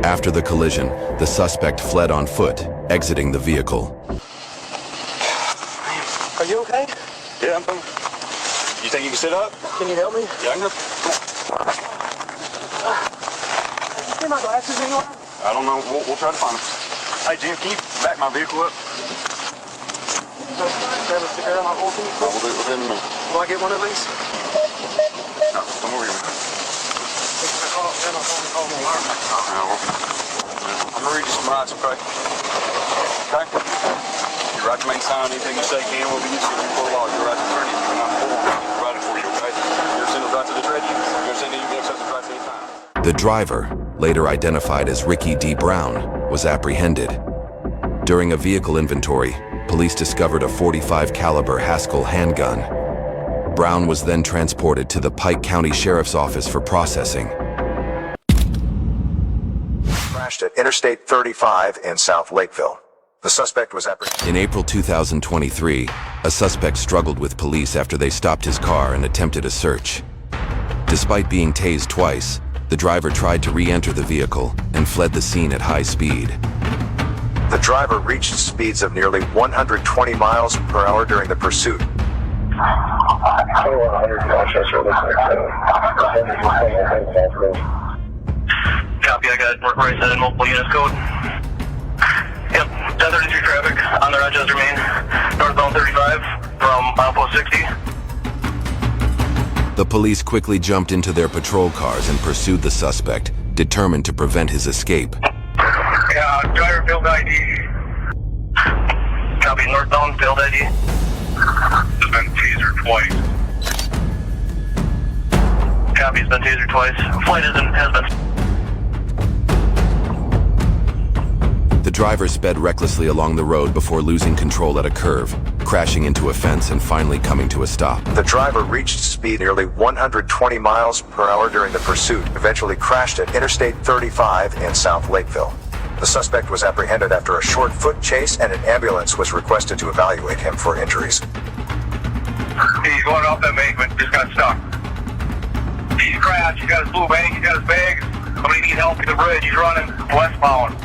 After the collision, the suspect fled on foot, exiting the vehicle. Are you okay? Yeah, I'm fine. You think you can sit up? Can you help me? Yeah, I can help. See my glasses anywhere? I don't know. We'll try to find them. Hey, Jim, can you back my vehicle up? We'll do it within a minute. Will I get one of these? No, come over here. I'm gonna read you some rights, okay? Okay? Your right to remain silent, anything you say can will be used for law. Your right to attorney, you're not provided for you, okay? Your single right to the trade union. Your single you can accept the rights anytime. The driver, later identified as Ricky D. Brown, was apprehended. During a vehicle inventory, police discovered a .45 caliber Haskell handgun. Brown was then transported to the Pike County Sheriff's Office for processing. Crashed at Interstate 35 in South Lakeville. The suspect was apprehended. In April 2023, a suspect struggled with police after they stopped his car and attempted a search. Despite being tased twice, the driver tried to re-enter the vehicle and fled the scene at high speed. The driver reached speeds of nearly 120 miles per hour during the pursuit. Copy, I got work race and multiple units code. Yep, 1033 traffic on the Rochester Main, northbound 35 from milepost 60. The police quickly jumped into their patrol cars and pursued the suspect, determined to prevent his escape. Yeah, driver field ID. Copy, northbound field ID. Has been tasered twice. Copy, has been tasered twice. Flight has been... The driver sped recklessly along the road before losing control at a curve, crashing into a fence and finally coming to a stop. The driver reached speed nearly 120 miles per hour during the pursuit, eventually crashed at Interstate 35 in South Lakeville. The suspect was apprehended after a short foot chase and an ambulance was requested to evaluate him for injuries. He's going off that embankment, just got stuck. He's crashed, he's got his blue bag, he's got his bags. Somebody need help at the bridge, he's running westbound.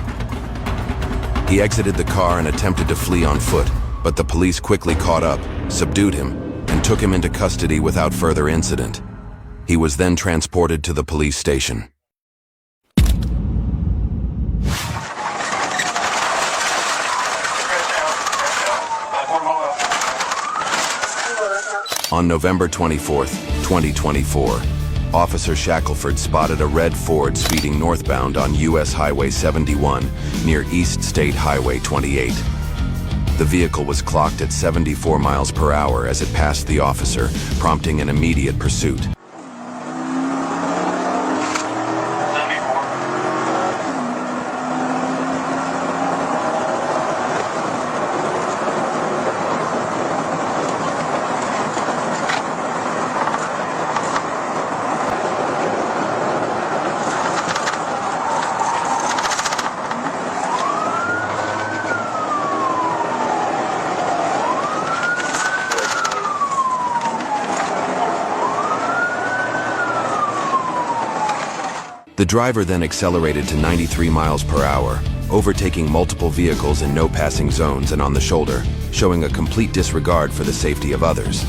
He exited the car and attempted to flee on foot, but the police quickly caught up, subdued him, and took him into custody without further incident. He was then transported to the police station. On November 24, 2024, Officer Shackelford spotted a red Ford speeding northbound on U.S. Highway 71 near East State Highway 28. The vehicle was clocked at 74 miles per hour as it passed the officer, prompting an immediate pursuit. The driver then accelerated to 93 miles per hour, overtaking multiple vehicles in no passing zones and on the shoulder, showing a complete disregard for the safety of others.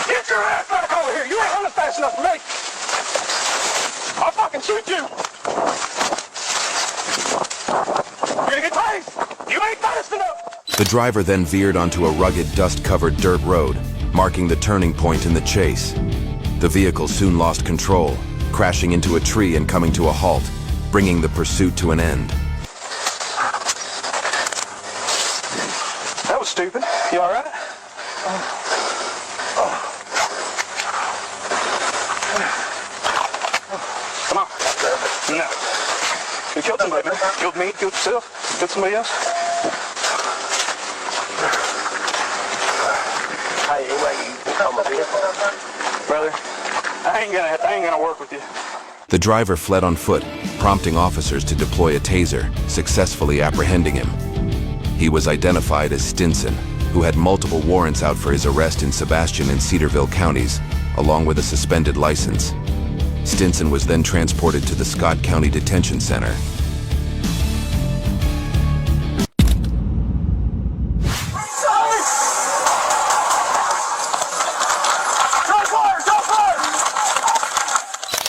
Get your ass back over here! You ain't running fast enough for me! I'll fucking shoot you! You're gonna get tased! You ain't fast enough! The driver then veered onto a rugged, dust-covered dirt road, marking the turning point in the chase. The vehicle soon lost control, crashing into a tree and coming to a halt, bringing the pursuit to an end. That was stupid. You alright? Come on. No. You killed somebody, man. Killed me, killed yourself, killed somebody else. Brother, I ain't gonna work with you. The driver fled on foot, prompting officers to deploy a taser, successfully apprehending him. He was identified as Stinson, who had multiple warrants out for his arrest in Sebastian and Cedarville counties, along with a suspended license. Stinson was then transported to the Scott County Detention Center.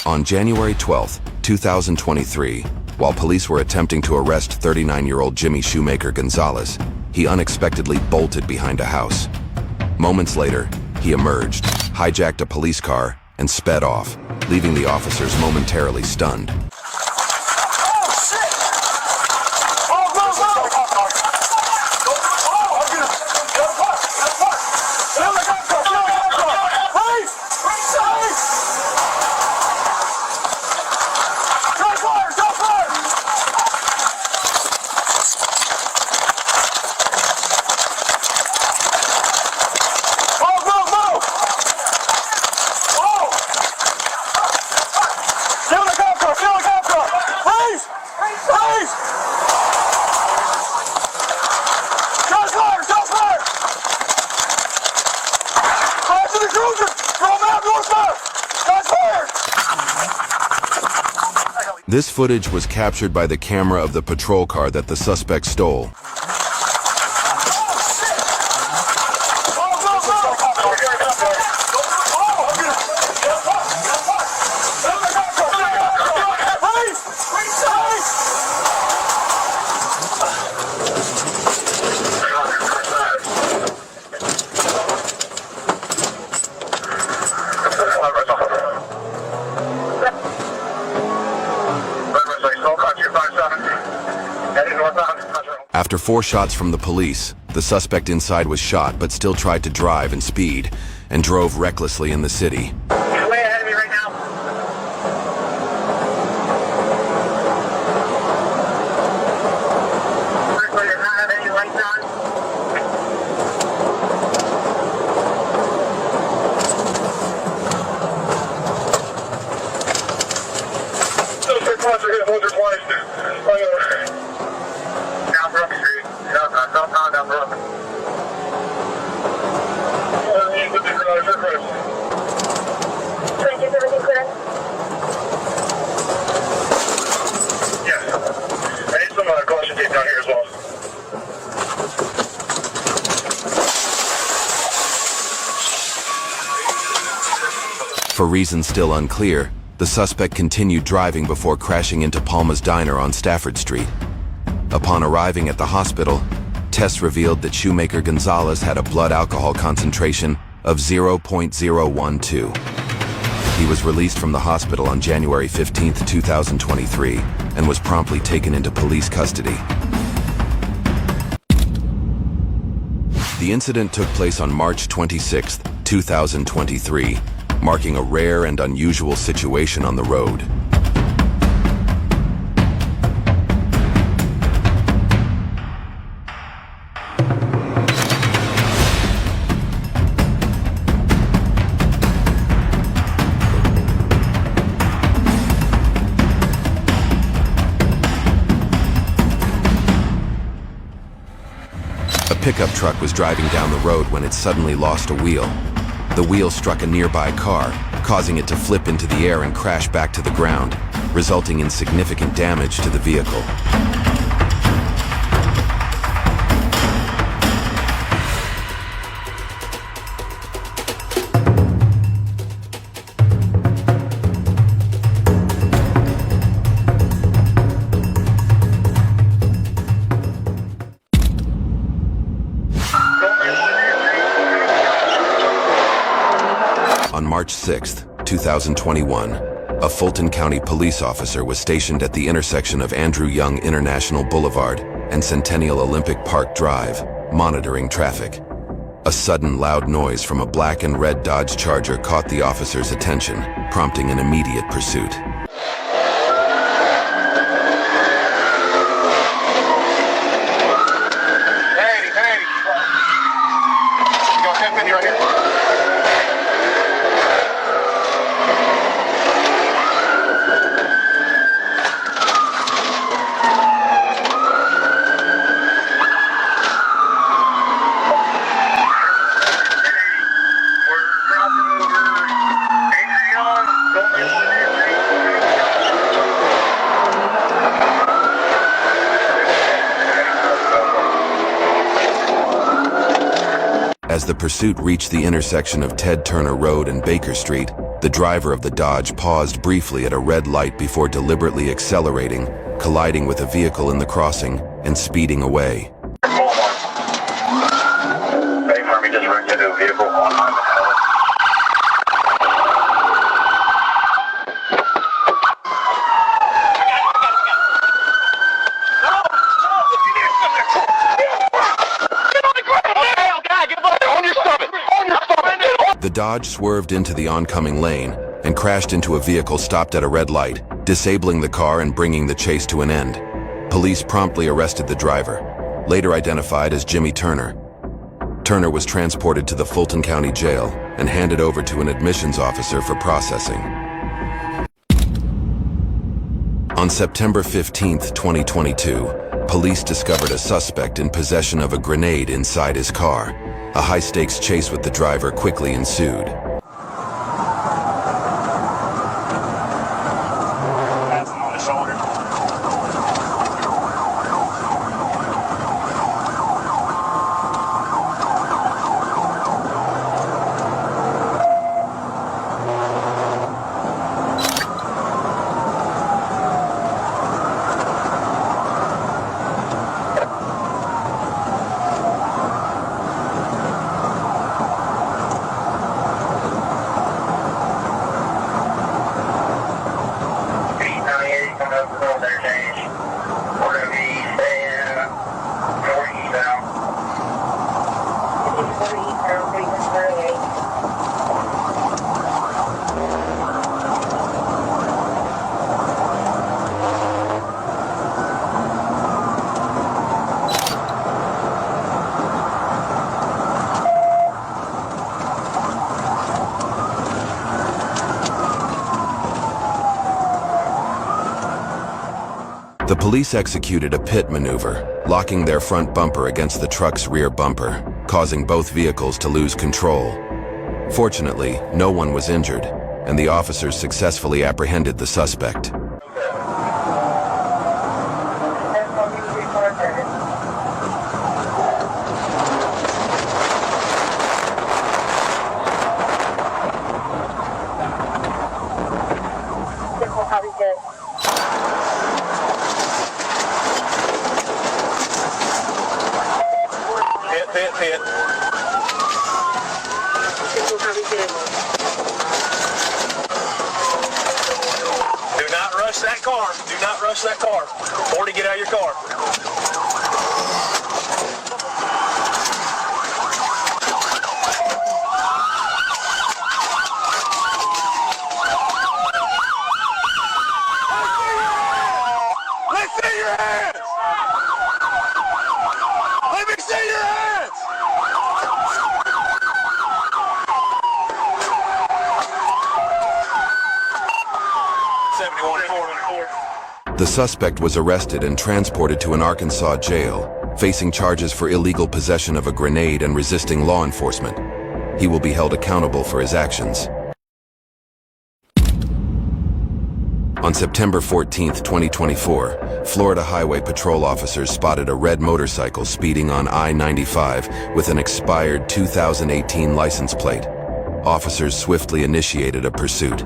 On January 12, 2023, while police were attempting to arrest 39-year-old Jimmy Shoemaker Gonzalez, he unexpectedly bolted behind a house. Moments later, he emerged, hijacked a police car, and sped off, leaving the officers momentarily stunned. This footage was captured by the camera of the patrol car that the suspect stole. After 4 shots from the police, the suspect inside was shot but still tried to drive and speed, and drove recklessly in the city. He's way ahead of me right now. First, does not have any lights on. Those are twice. For reasons still unclear, the suspect continued driving before crashing into Palma's Diner on Stafford Street. Upon arriving at the hospital, tests revealed that Shoemaker Gonzalez had a blood alcohol concentration of 0.012. He was released from the hospital on January 15, 2023, and was promptly taken into police custody. The incident took place on March 26, 2023, marking a rare and unusual situation on the road. A pickup truck was driving down the road when it suddenly lost a wheel. The wheel struck a nearby car, causing it to flip into the air and crash back to the ground, resulting in significant damage to the vehicle. On March 6, 2021, a Fulton County police officer was stationed at the intersection of Andrew Young International Boulevard and Centennial Olympic Park Drive, monitoring traffic. A sudden loud noise from a black and red Dodge Charger caught the officer's attention, prompting an immediate pursuit. Hey! You got 1050 right here. As the pursuit reached the intersection of Ted Turner Road and Baker Street, the driver of the Dodge paused briefly at a red light before deliberately accelerating, colliding with a vehicle in the crossing, and speeding away. Army just wrecked into a vehicle on Highway. The Dodge swerved into the oncoming lane and crashed into a vehicle stopped at a red light, disabling the car and bringing the chase to an end. Police promptly arrested the driver, later identified as Jimmy Turner. Turner was transported to the Fulton County Jail and handed over to an admissions officer for processing. On September 15, 2022, police discovered a suspect in possession of a grenade inside his car. A high-stakes chase with the driver quickly ensued. That's him on the shoulder. The police executed a pit maneuver, locking their front bumper against the truck's rear bumper, causing both vehicles to lose control. Fortunately, no one was injured, and the officers successfully apprehended the suspect. car. Do not rush that car. 40, get out of your car. Let's see your hands! Let me see your hands! The suspect was arrested and transported to an Arkansas jail, facing charges for illegal possession of a grenade and resisting law enforcement. He will be held accountable for his actions. On September 14, 2024, Florida Highway Patrol officers spotted a red motorcycle speeding on I-95 with an expired 2018 license plate. Officers swiftly initiated a pursuit.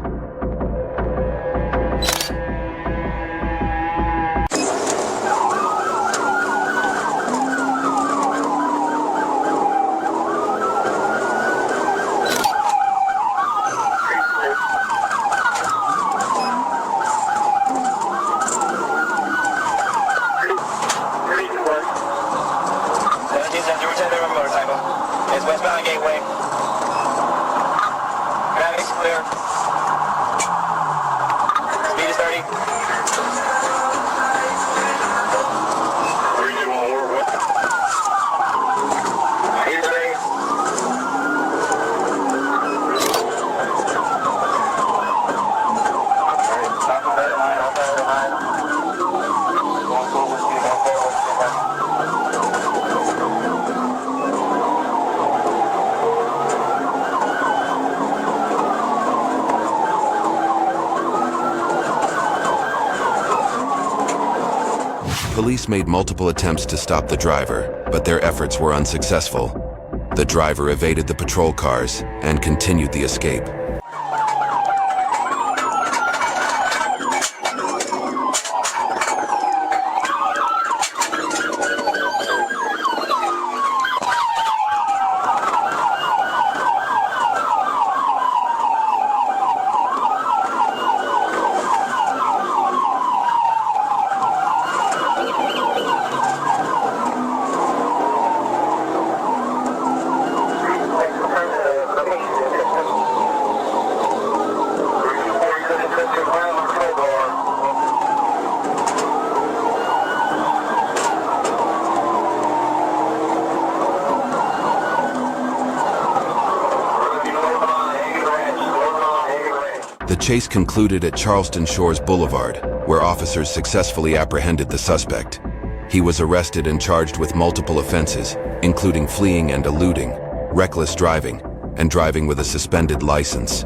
It's westbound Gateway. Traffic's clear. Speed is 30. 321 west. Speed is 30. Stop on that line, off that line. Going forward, going forward. Police made multiple attempts to stop the driver, but their efforts were unsuccessful. The driver evaded the patrol cars and continued the escape. The chase concluded at Charleston Shores Boulevard, where officers successfully apprehended the suspect. He was arrested and charged with multiple offenses, including fleeing and eluding, reckless driving, and driving with a suspended license.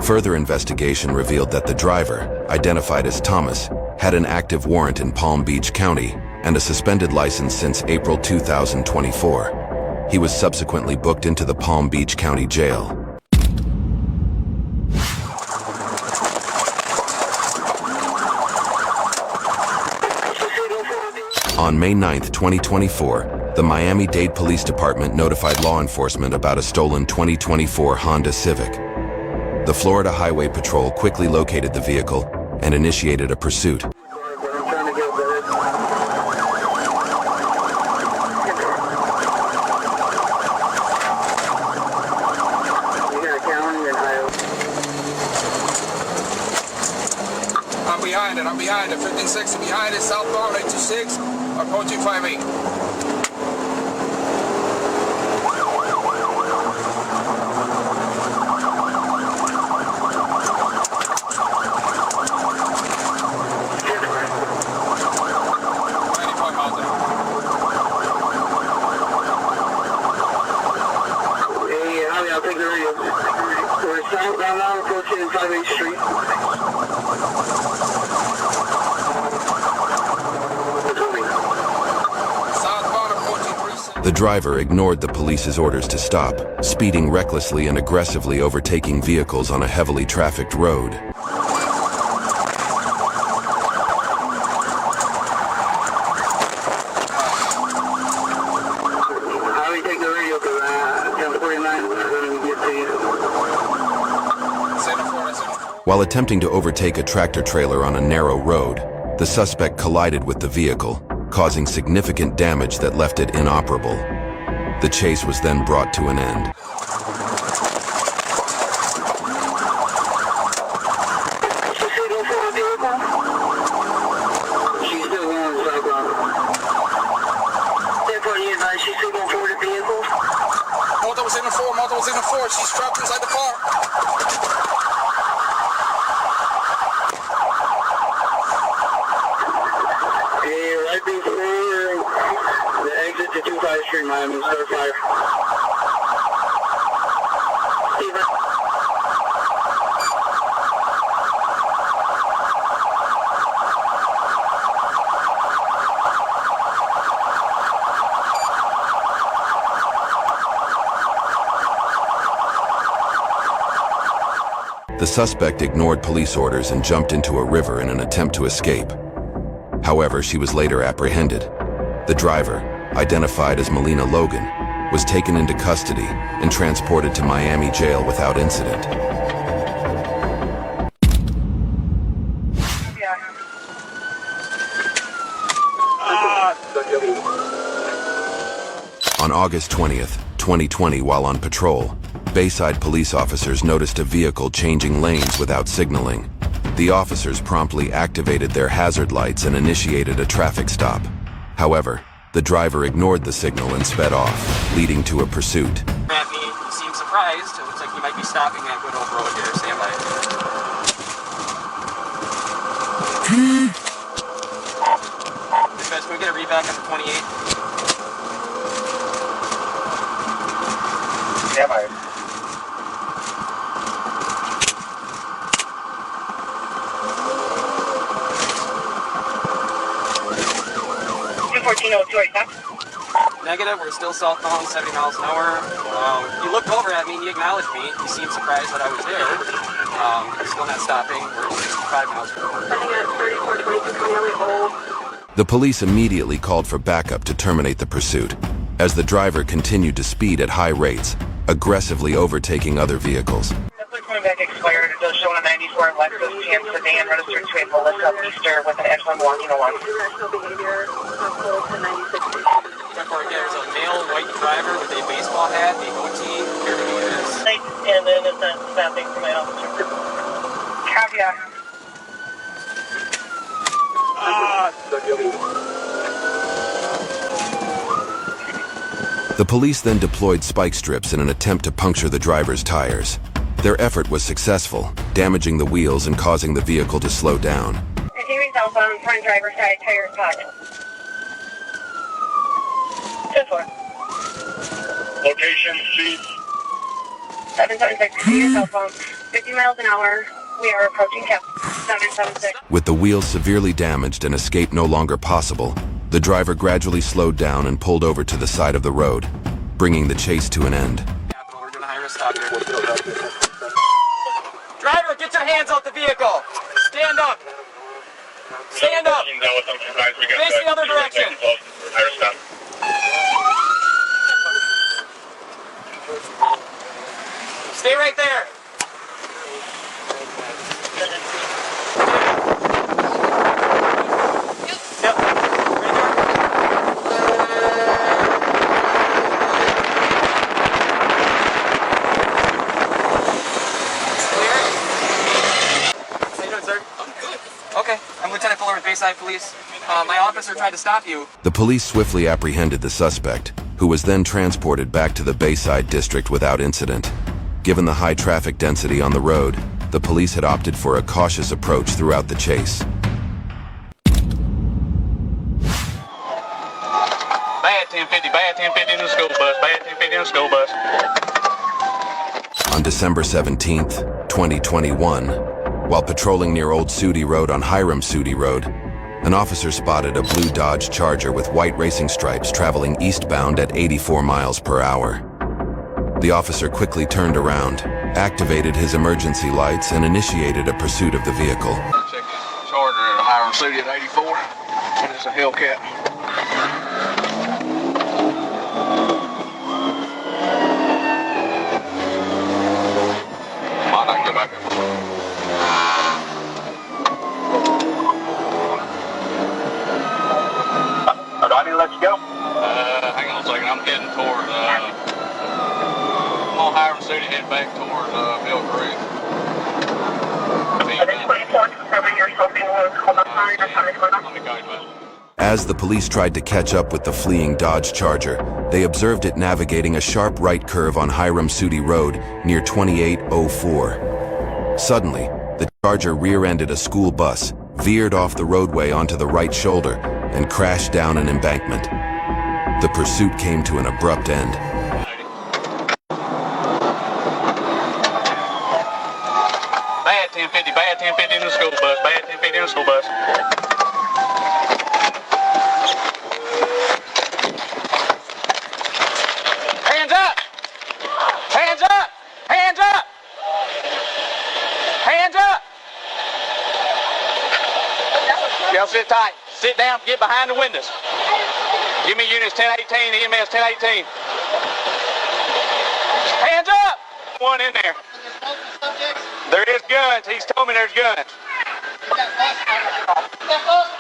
Further investigation revealed that the driver, identified as Thomas, had an active warrant in Palm Beach County and a suspended license since April 2024. He was subsequently booked into the Palm Beach County Jail. On May 9, 2024, the Miami-Dade Police Department notified law enforcement about a stolen 2024 Honda Civic. The Florida Highway Patrol quickly located the vehicle and initiated a pursuit. I'm behind it. 1560 behind it, southbound 826, approaching 58. I'll take the radio. We're southbound now, approaching 58th Street. Southbound approaching 37. The driver ignored the police's orders to stop, speeding recklessly and aggressively overtaking vehicles on a heavily trafficked road. While attempting to overtake a tractor-trailer on a narrow road, the suspect collided with the vehicle, causing significant damage that left it inoperable. The chase was then brought to an end. Malta was in the four. She's trapped inside the car. Right before the exit to 25th Street, Miami, start fire. The suspect ignored police orders and jumped into a river in an attempt to escape. However, she was later apprehended. The driver, identified as Melina Logan, was taken into custody and transported to Miami jail without incident. On August 20th, 2020, while on patrol, Bayside police officers noticed a vehicle changing lanes without signaling. The officers promptly activated their hazard lights and initiated a traffic stop. However, the driver ignored the signal and sped off, leading to a pursuit. At me, he seemed surprised. It looks like he might be stopping at Good Old Road here. Stand by. Dispatch, can we get a read back on the 28? Stand by. 1402 right now. Negative, we're still southbound, 70 miles an hour. He looked over at me, he acknowledged me. He seemed surprised that I was there. Still not stopping, we're 65 miles per hour. The police immediately called for backup to terminate the pursuit, as the driver continued to speed at high rates, aggressively overtaking other vehicles. Coming back expired. It does show on a 94 Lexus GM sedan registered to a Melissa Easter with an X1 walking along. There's a male white driver with a baseball hat, a goatee, And then it's not stopping for my officer. Caveat. The police then deployed spike strips in an attempt to puncture the driver's tires. Their effort was successful, damaging the wheels and causing the vehicle to slow down. Continuing southbound, front driver's side, tires pocket. 10-4. Location, speed. 776, continuing southbound, 50 miles an hour. We are approaching cap 776. With the wheels severely damaged and escape no longer possible, the driver gradually slowed down and pulled over to the side of the road, bringing the chase to an end. We're doing a high-risk stop here. Driver, get your hands off the vehicle. Stand up. Stand up. Face the other direction. Stay right there. Yep. Okay, I'm Lieutenant Fuller with Bayside Police. My officer tried to stop you. The police swiftly apprehended the suspect, who was then transported back to the Bayside district without incident. Given the high traffic density on the road, the police had opted for a cautious approach throughout the chase. Bad 1050 in the school bus, bad 1050 in the school bus. On December 17th, 2021, while patrolling near Old Sudi Road on Hiram Sudi Road, An officer spotted a blue Dodge Charger with white racing stripes traveling eastbound at 84 miles per hour. The officer quickly turned around, activated his emergency lights, and initiated a pursuit of the vehicle. Check this Charger at Hiram City at 84, and it's a Hellcat. Might not go back there. Do I need to let you go? Hang on a second, I'm heading toward, I'm on Hiram City, heading back toward, Mill Creek. As the police tried to catch up with the fleeing Dodge Charger, they observed it navigating a sharp right curve on Hiram City Road near 2804. Suddenly, the Charger rear-ended a school bus, veered off the roadway onto the right shoulder, and crashed down an embankment. The pursuit came to an abrupt end. Bad 1050 in the school bus, bad 1050 in the school bus. Hands up! Hands up! Hands up! Hands up! Y'all sit tight. Sit down, get behind the windows. Give me units 1018, EMS 1018. Hands up! One in there. There is guns. He's told me there's guns.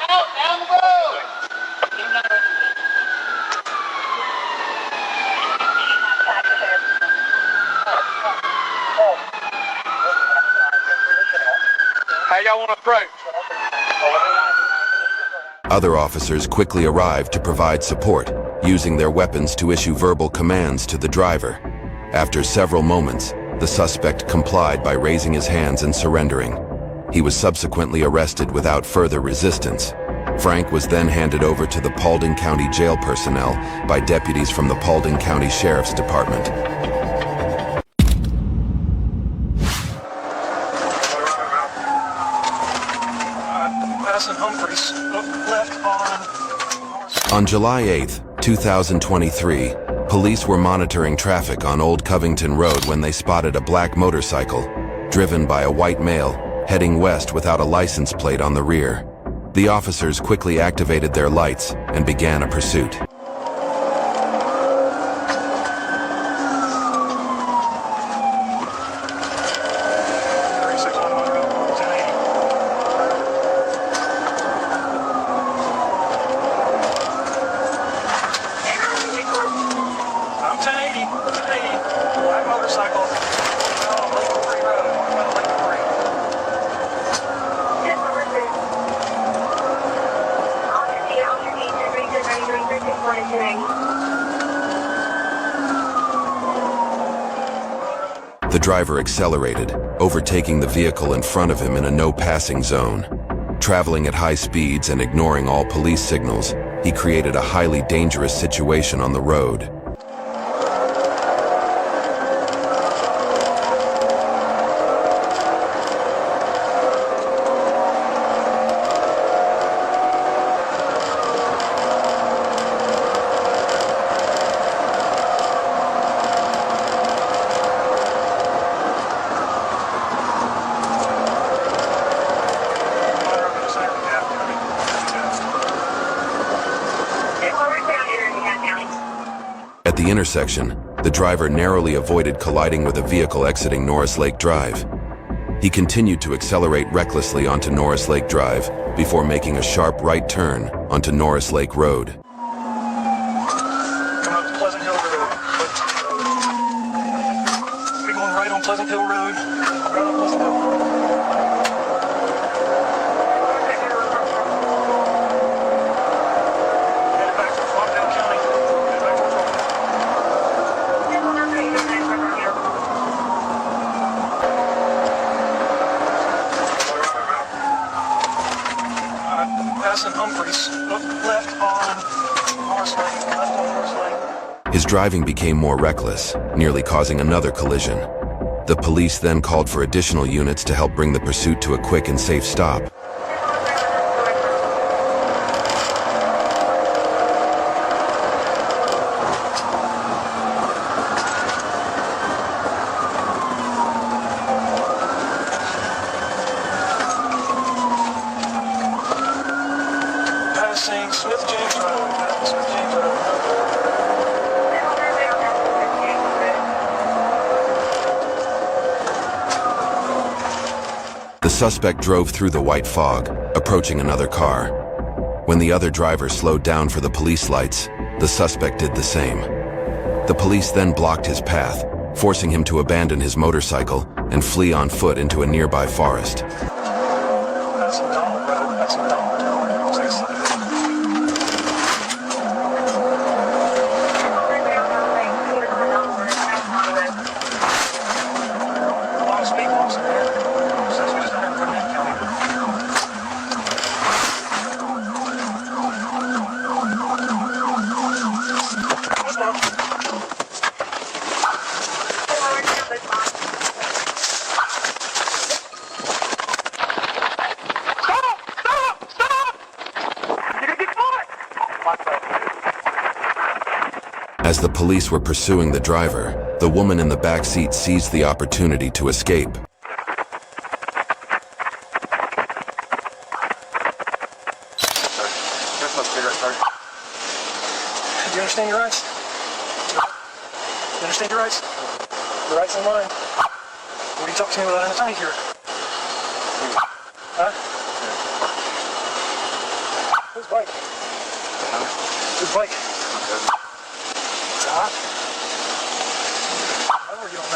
Out down the road. How y'all want to approach? Other officers quickly arrived to provide support, using their weapons to issue verbal commands to the driver. After several moments, the suspect complied by raising his hands and surrendering. He was subsequently arrested without further resistance. Frank was then handed over to the Paulding County Jail personnel by deputies from the Paulding County Sheriff's Department. Passing Humphreys, left on. On July 8, 2023, police were monitoring traffic on Old Covington Road when they spotted a black motorcycle, driven by a white male, heading west without a license plate on the rear. The officers quickly activated their lights and began a pursuit. The driver accelerated, overtaking the vehicle in front of him in a no-passing zone. Traveling at high speeds and ignoring all police signals, he created a highly dangerous situation on the road. At the intersection, the driver narrowly avoided colliding with a vehicle exiting Norris Lake Drive. He continued to accelerate recklessly onto Norris Lake Drive before making a sharp right turn onto Norris Lake Road. Coming up to Pleasant Hill Road. We're going right on Pleasant Hill Road. Right on Pleasant Hill. Headed back to Rockdale County. Headed back to passing Humphreys, left on Norris Lake, left on Norris Lake. His driving became more reckless, nearly causing another collision. The police then called for additional units to help bring the pursuit to a quick and safe stop. passing Smith James Road. Smith James Road. The suspect drove through the white fog, approaching another car. When the other driver slowed down for the police lights, the suspect did the same. The police then blocked his path, forcing him to abandon his motorcycle and flee on foot into a nearby forest. That's a Donald Road. That's a Donald Road. A lot of speed bumps in there. Since we just don't have Ferdinand County. As the police were pursuing the driver, the woman in the back seat seized the opportunity to escape. Do you understand your rights? You understand your rights? Your rights and mine. What are you talking to me without an attorney here? Huh? Whose bike? Whose bike? It's hot. Oh, you don't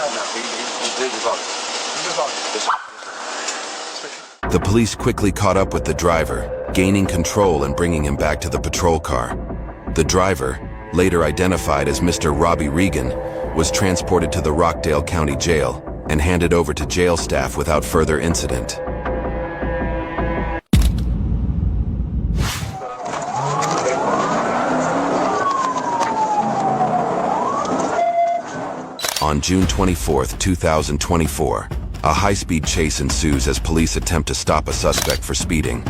know. The police quickly caught up with the driver, gaining control and bringing him back to the patrol car. The driver, later identified as Mr. Robbie Regan, was transported to the Rockdale County Jail and handed over to jail staff without further incident. On June 24, 2024, a high-speed chase ensues as police attempt to stop a suspect for speeding.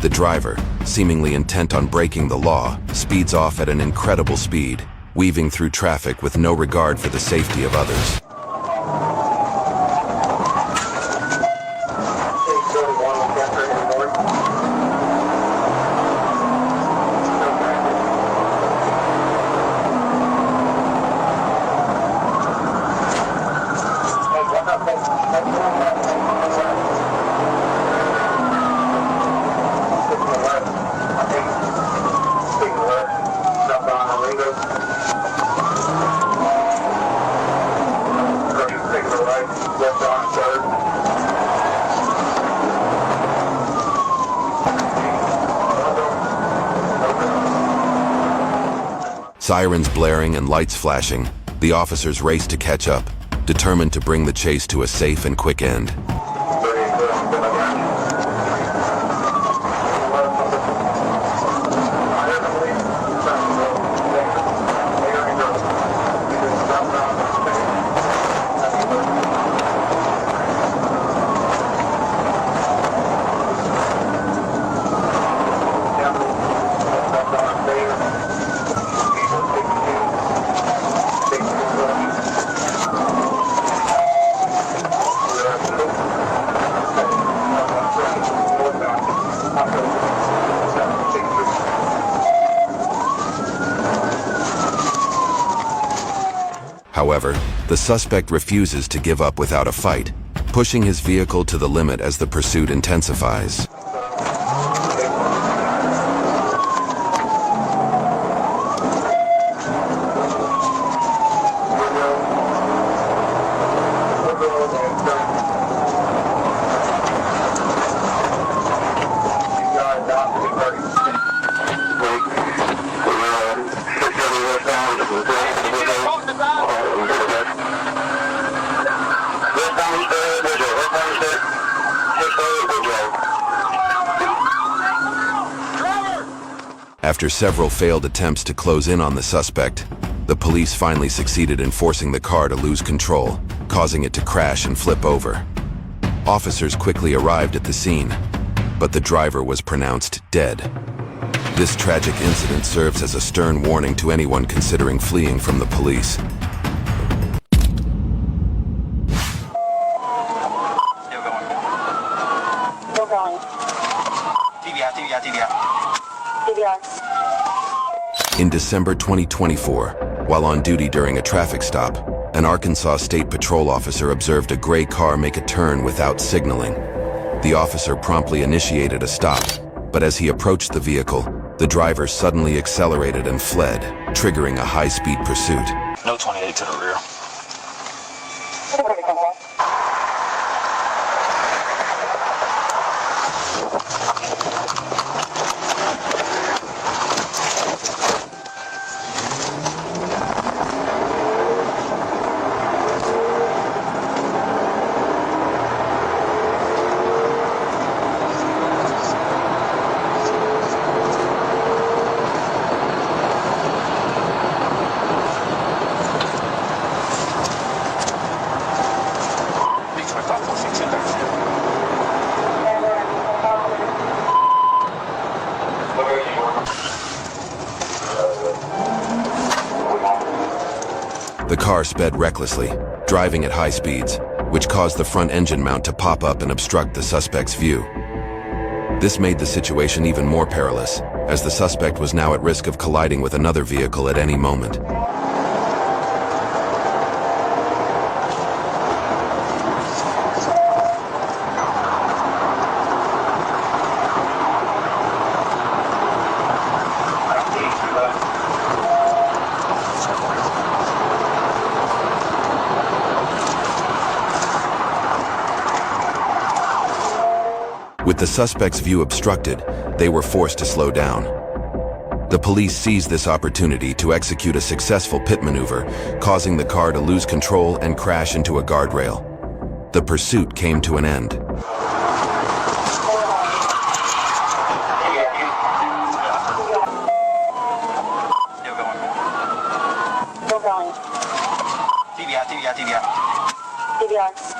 The driver, seemingly intent on breaking the law, speeds off at an incredible speed, weaving through traffic with no regard for the safety of others. Sirens blaring and lights flashing, the officers race to catch up, determined to bring the chase to a safe and quick end. However, the suspect refuses to give up without a fight, pushing his vehicle to the limit as the pursuit intensifies. After several failed attempts to close in on the suspect, the police finally succeeded in forcing the car to lose control, causing it to crash and flip over. Officers quickly arrived at the scene, but the driver was pronounced dead. This tragic incident serves as a stern warning to anyone considering fleeing from the police. Still going. TV out. TV In December 2024, while on duty during a traffic stop, an Arkansas State Patrol officer observed a gray car make a turn without signaling. The officer promptly initiated a stop, but as he approached the vehicle, the driver suddenly accelerated and fled, triggering a high-speed pursuit. No 28 to the rear. The car sped recklessly, driving at high speeds, which caused the front engine mount to pop up and obstruct the suspect's view. This made the situation even more perilous, as the suspect was now at risk of colliding with another vehicle at any moment. With the suspect's view obstructed, they were forced to slow down. The police seized this opportunity to execute a successful pit maneuver, causing the car to lose control and crash into a guardrail. The pursuit came to an end. Still going. TBI.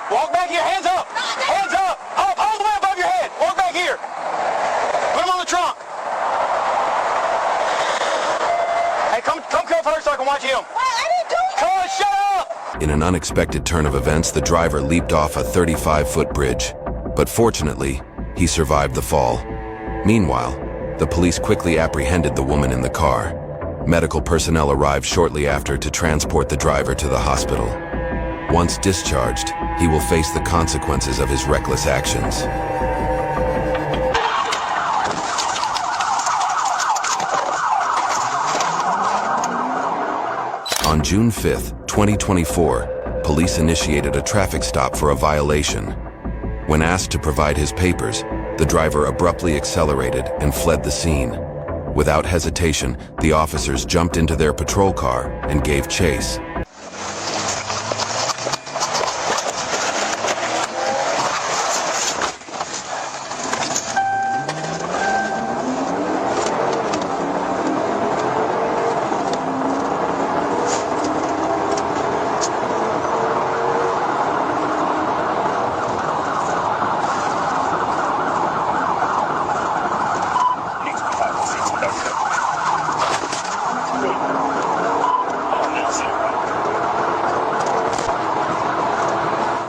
Walk back here, hands up! Hands up! Up, all the way above your head! Walk back here! Put them on the trunk! Hey, come first so I can watch him! I didn't do it! Come on, shut up! In an unexpected turn of events, the driver leaped off a 35-foot bridge, but fortunately, he survived the fall. Meanwhile, the police quickly apprehended the woman in the car. Medical personnel arrived shortly after to transport the driver to the hospital. Once discharged, he will face the consequences of his reckless actions. On June 5, 2024, police initiated a traffic stop for a violation. When asked to provide his papers, the driver abruptly accelerated and fled the scene. Without hesitation, the officers jumped into their patrol car and gave chase.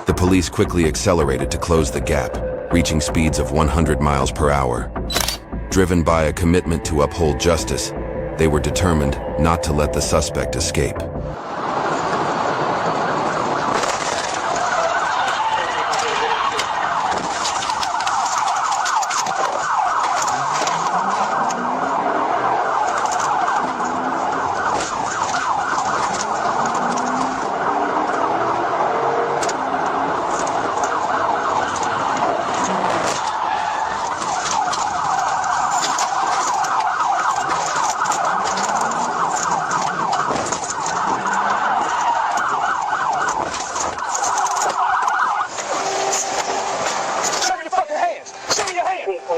The police quickly accelerated to close the gap, reaching speeds of 100 miles per hour. Driven by a commitment to uphold justice, they were determined not to let the suspect escape.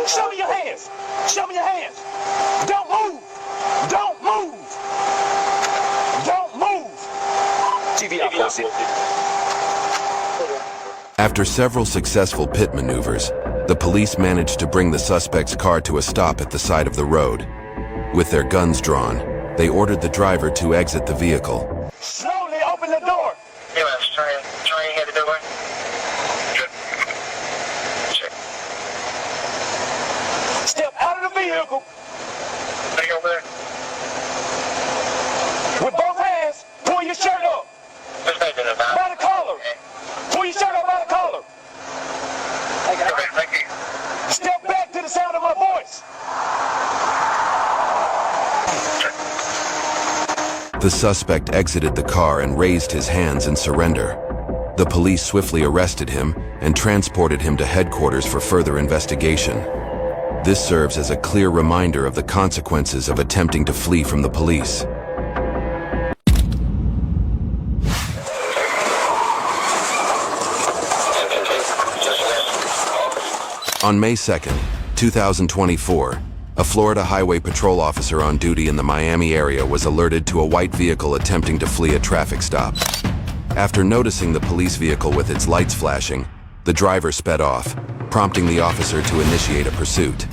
Show me your hands! Show me your hands! Don't move! Don't move! Don't move! TBI. After several successful pit maneuvers, the police managed to bring the suspect's car to a stop at the side of the road. With their guns drawn, they ordered the driver to exit the vehicle. Slowly open the door. Yeah, try and get the door. Good. Check. Step out of the vehicle Stay over there. with both hands. Pull your shirt up Just make it about. by the collar. Pull your shirt up by the collar. Okay, thank you. Step back to the sound of my voice. The suspect exited the car and raised his hands in surrender. The police swiftly arrested him and transported him to headquarters for further investigation. This serves as a clear reminder of the consequences of attempting to flee from the police. On May 2nd, 2024, a Florida Highway Patrol officer on duty in the Miami area was alerted to a white vehicle attempting to flee a traffic stop. After noticing the police vehicle with its lights flashing, the driver sped off, prompting the officer to initiate a pursuit.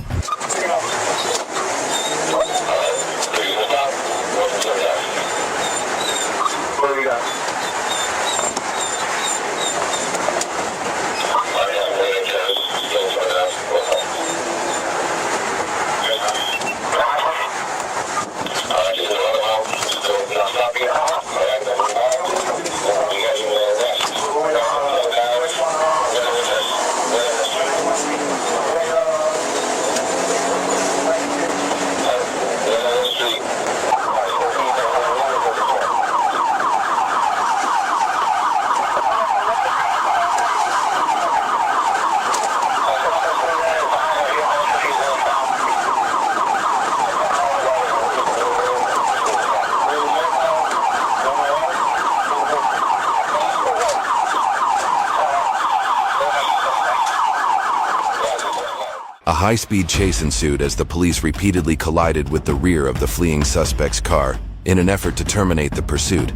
A high-speed chase ensued as the police repeatedly collided with the rear of the fleeing suspect's car in an effort to terminate the pursuit,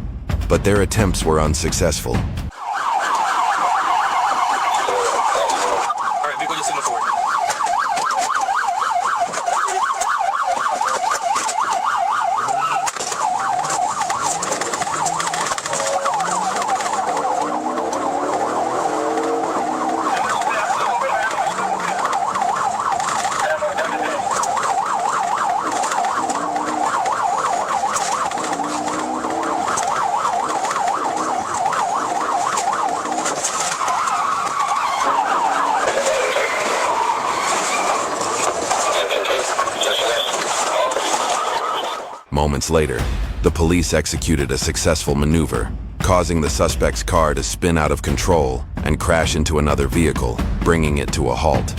but their attempts were unsuccessful. Moments later, the police executed a successful maneuver, causing the suspect's car to spin out of control and crash into another vehicle, bringing it to a halt.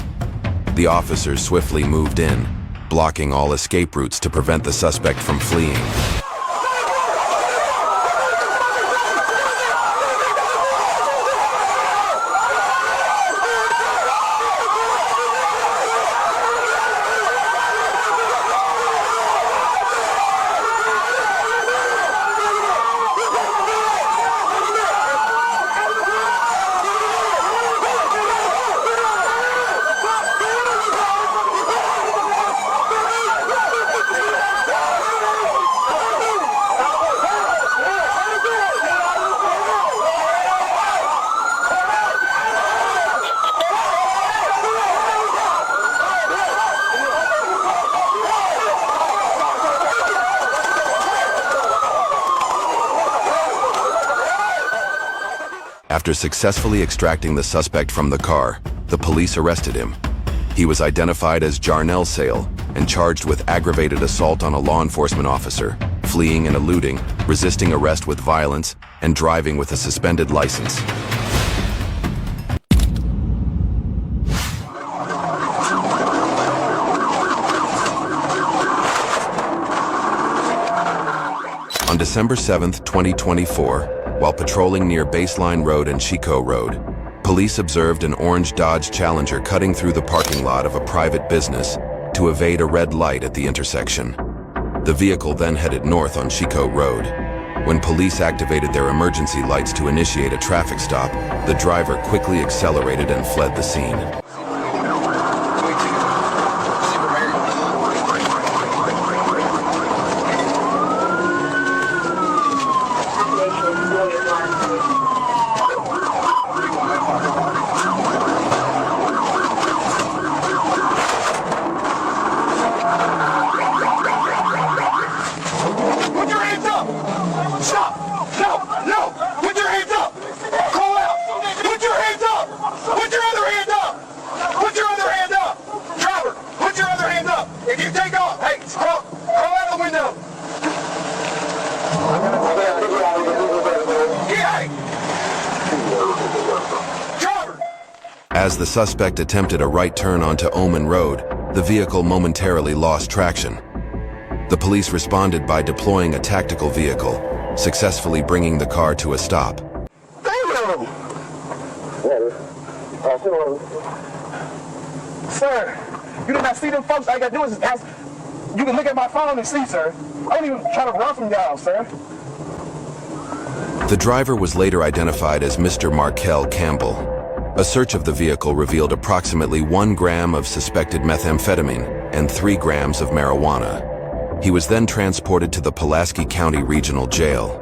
The officers swiftly moved in, blocking all escape routes to prevent the suspect from fleeing. After successfully extracting the suspect from the car, the police arrested him. He was identified as Jarnell Sale and charged with aggravated assault on a law enforcement officer, fleeing and eluding, resisting arrest with violence, and driving with a suspended license. On December 7, 2024, while patrolling near Baseline Road and Chico Road, police observed an orange Dodge Challenger cutting through the parking lot of a private business to evade a red light at the intersection. The vehicle then headed north on Chico Road. When police activated their emergency lights to initiate a traffic stop, the driver quickly accelerated and fled the scene. Put your hands up! Stop! No! No! Put your hands up! Call out! Put your hands up! Put your other hand up! Put your other hand up! Driver, put your other hand up! If you take off, hey, crawl out the window! Yeah! Driver! As the suspect attempted a right turn onto Oman Road, the vehicle momentarily lost traction. The police responded by deploying a tactical vehicle, successfully bringing the car to a stop. Sir, you did not see them folks. All I gotta do is just ask. You can look at my phone and see, sir. I don't even try to run from y'all, sir. The driver was later identified as Mr. Markel Campbell. A search of the vehicle revealed approximately 1 gram of suspected methamphetamine and 3 grams of marijuana. He was then transported to the Pulaski County Regional Jail.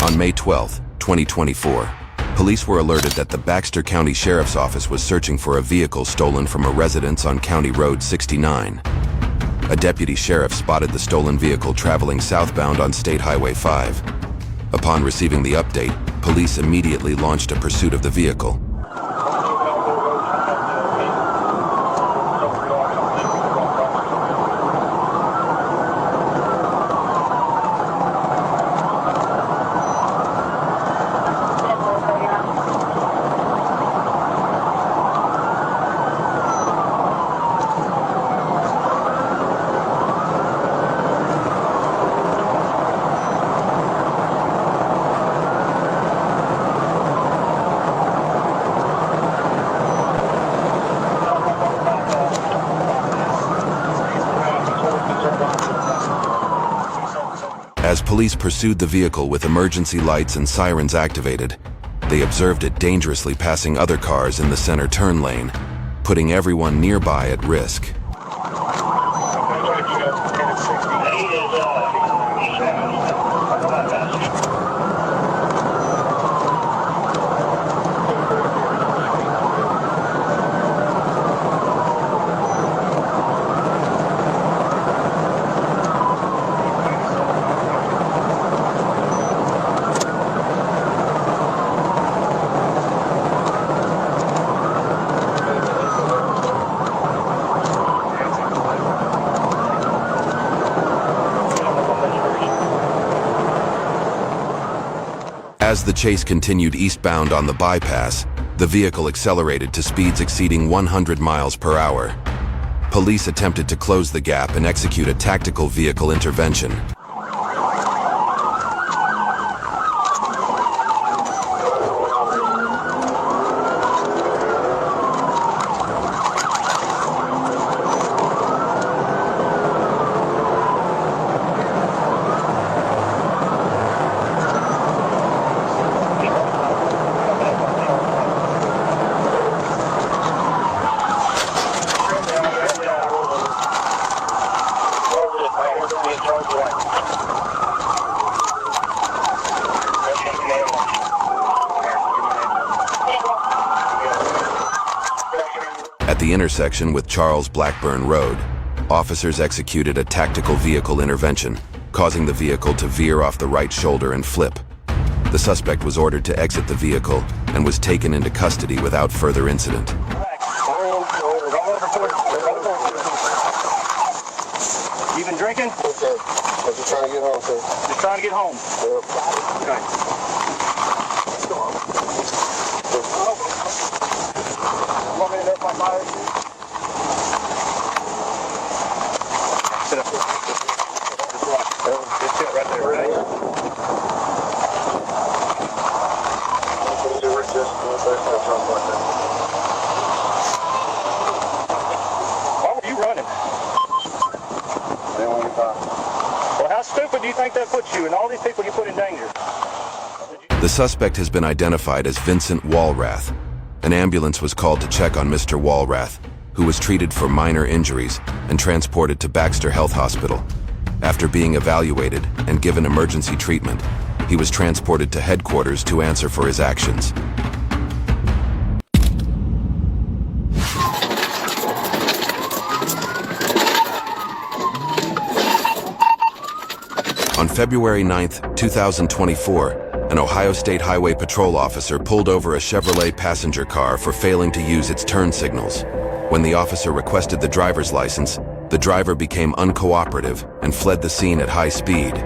On May 12, 2024, police were alerted that the Baxter County Sheriff's Office was searching for a vehicle stolen from a residence on County Road 69. A deputy sheriff spotted the stolen vehicle traveling southbound on State Highway 5. Upon receiving the update, police immediately launched a pursuit of the vehicle. As police pursued the vehicle with emergency lights and sirens activated, they observed it dangerously passing other cars in the center turn lane, putting everyone nearby at risk. As the chase continued eastbound on the bypass, the vehicle accelerated to speeds exceeding 100 miles per hour. Police attempted to close the gap and execute a tactical vehicle intervention. At the intersection with Charles Blackburn Road, officers executed a tactical vehicle intervention, causing the vehicle to veer off the right shoulder and flip. The suspect was ordered to exit the vehicle and was taken into custody without further incident. You been drinking? Okay. I'm just trying to get home, sir. Just trying to get home. Okay. You want me to let my fire? Sit up. Just sit right there, right? Just Well, how stupid do you think that puts you and all these people you put in danger? The suspect has been identified as Vincent Walrath. An ambulance was called to check on Mr. Walrath, who was treated for minor injuries and transported to Baxter Health Hospital. After being evaluated and given emergency treatment, he was transported to headquarters to answer for his actions. On February 9th, 2024, an Ohio State Highway Patrol officer pulled over a Chevrolet passenger car for failing to use its turn signals. When the officer requested the driver's license, the driver became uncooperative and fled the scene at high speed.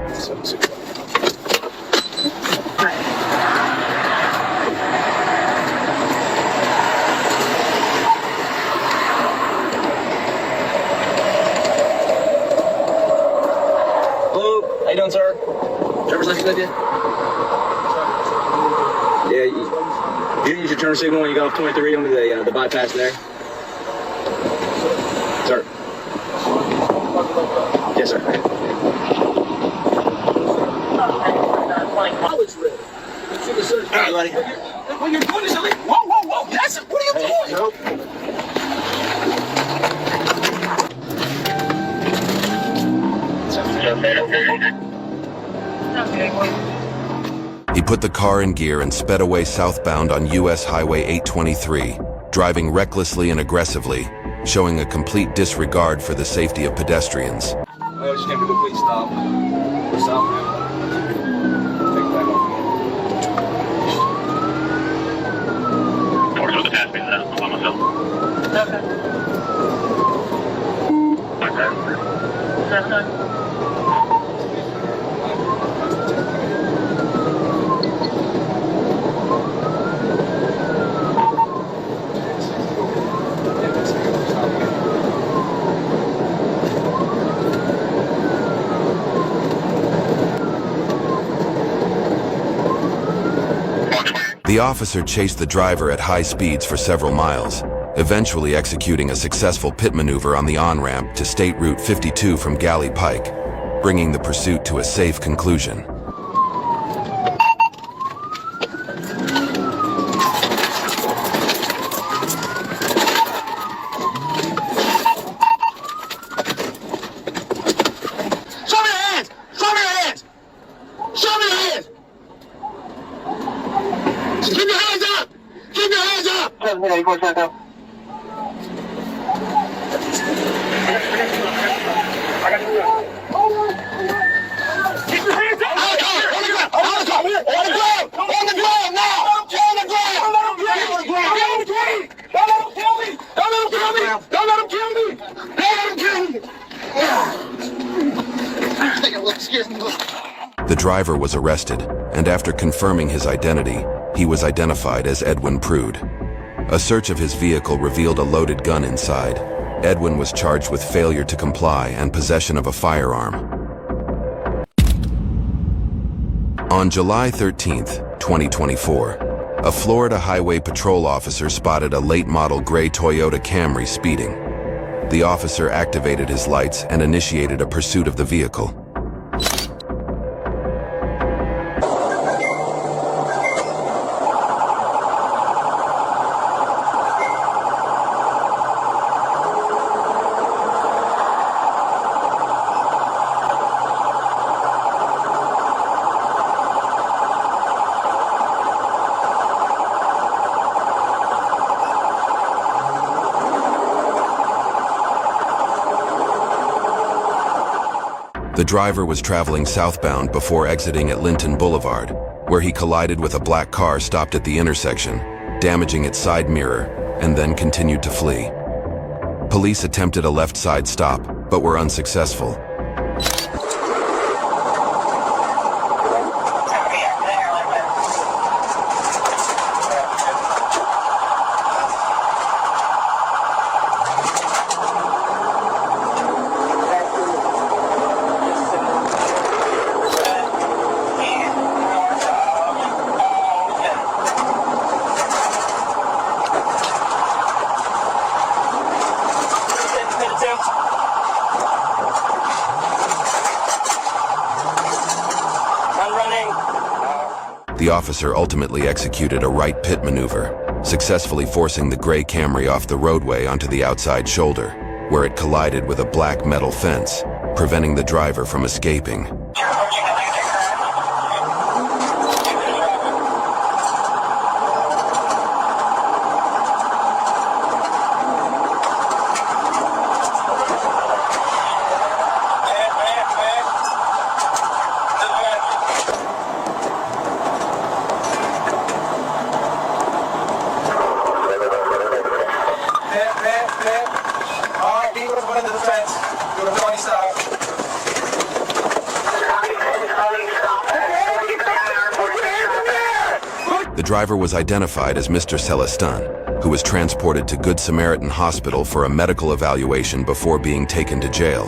Hello, how you doing, sir? Driver's license with you? Yeah, you didn't use your turn signal when you got off 23 onto the bypass there. Sir. Yes, sir. All right, buddy. When you're doing this, I'm like, whoa, that's it. What are you doing? He put the car in gear and sped away southbound on U.S. Highway 823, driving recklessly and aggressively, showing a complete disregard for the safety of pedestrians. Well, just came to a complete stop. We're south now. Take it back off again. Towards where the task is at. I'm by myself. Okay. The officer chased the driver at high speeds for several miles, eventually executing a successful pit maneuver on the on-ramp to State Route 52 from Galley Pike, bringing the pursuit to a safe conclusion. Show me your hands! Show me your hands! Show me your hands! Keep your hands up! Keep your hands up! Yeah, you go check out. Keep your hands up! On the ground! On the ground! On the ground! On the ground now! On the ground! Don't let him kill me! Don't let him kill me! Don't let him kill me! Don't let him kill me! Don't let him kill me! I think it looks scary. The driver was arrested, and after confirming his identity, he was identified as Edwin Prude. A search of his vehicle revealed a loaded gun inside. Edwin was charged with failure to comply and possession of a firearm. On July 13th, 2024, a Florida Highway Patrol officer spotted a late-model gray Toyota Camry speeding. The officer activated his lights and initiated a pursuit of the vehicle. The driver was traveling southbound before exiting at Linton Boulevard, where he collided with a black car stopped at the intersection, damaging its side mirror, and then continued to flee. Police attempted a left side stop, but were unsuccessful. The officer ultimately executed a right pit maneuver, successfully forcing the gray Camry off the roadway onto the outside shoulder, where it collided with a black metal fence, preventing the driver from escaping. The driver was identified as Mr. Celestin, who was transported to Good Samaritan Hospital for a medical evaluation before being taken to jail.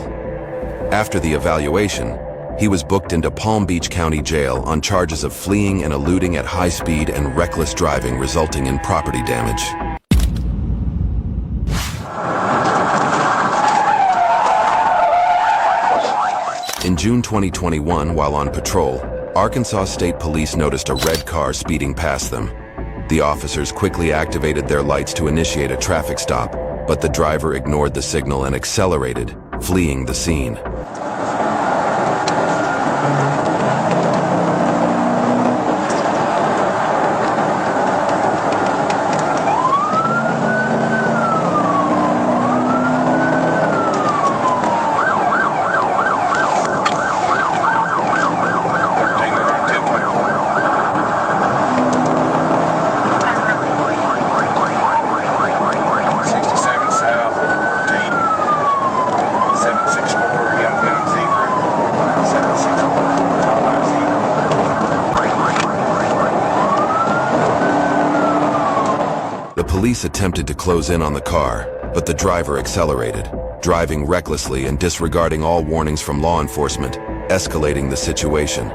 After the evaluation, he was booked into Palm Beach County Jail on charges of fleeing and eluding at high speed and reckless driving resulting in property damage. In June 2021, while on patrol, Arkansas State Police noticed a red car speeding past them. The officers quickly activated their lights to initiate a traffic stop, but the driver ignored the signal and accelerated, fleeing the scene. The police attempted to close in on the car, but the driver accelerated, driving recklessly and disregarding all warnings from law enforcement, escalating the situation.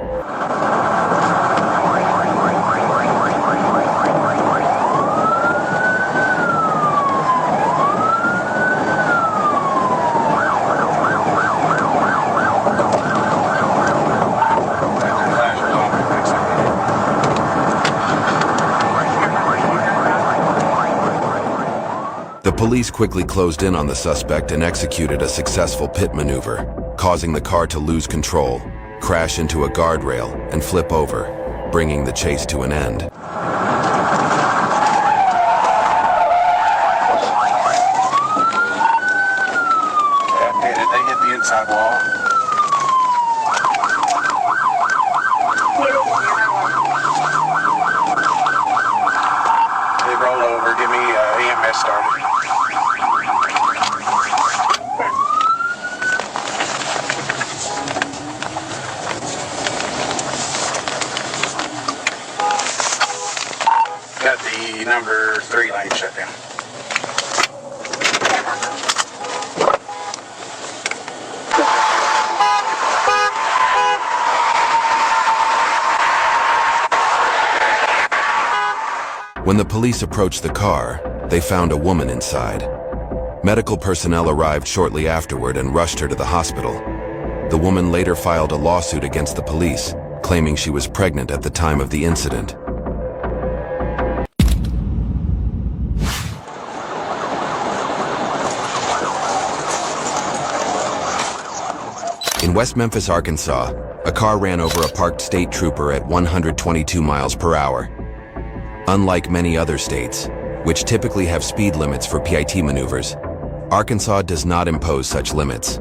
The police quickly closed in on the suspect and executed a successful pit maneuver, causing the car to lose control, crash into a guardrail, and flip over, bringing the chase to an end. They hit the inside wall. They roll over, give me EMS started. Got the number 3 lane shut down. When the police approached the car, they found a woman inside. Medical personnel arrived shortly afterward and rushed her to the hospital. The woman later filed a lawsuit against the police, claiming she was pregnant at the time of the incident. In West Memphis, Arkansas, a car ran over a parked state trooper at 122 miles per hour. Unlike many other states, which typically have speed limits for PIT maneuvers, Arkansas does not impose such limits.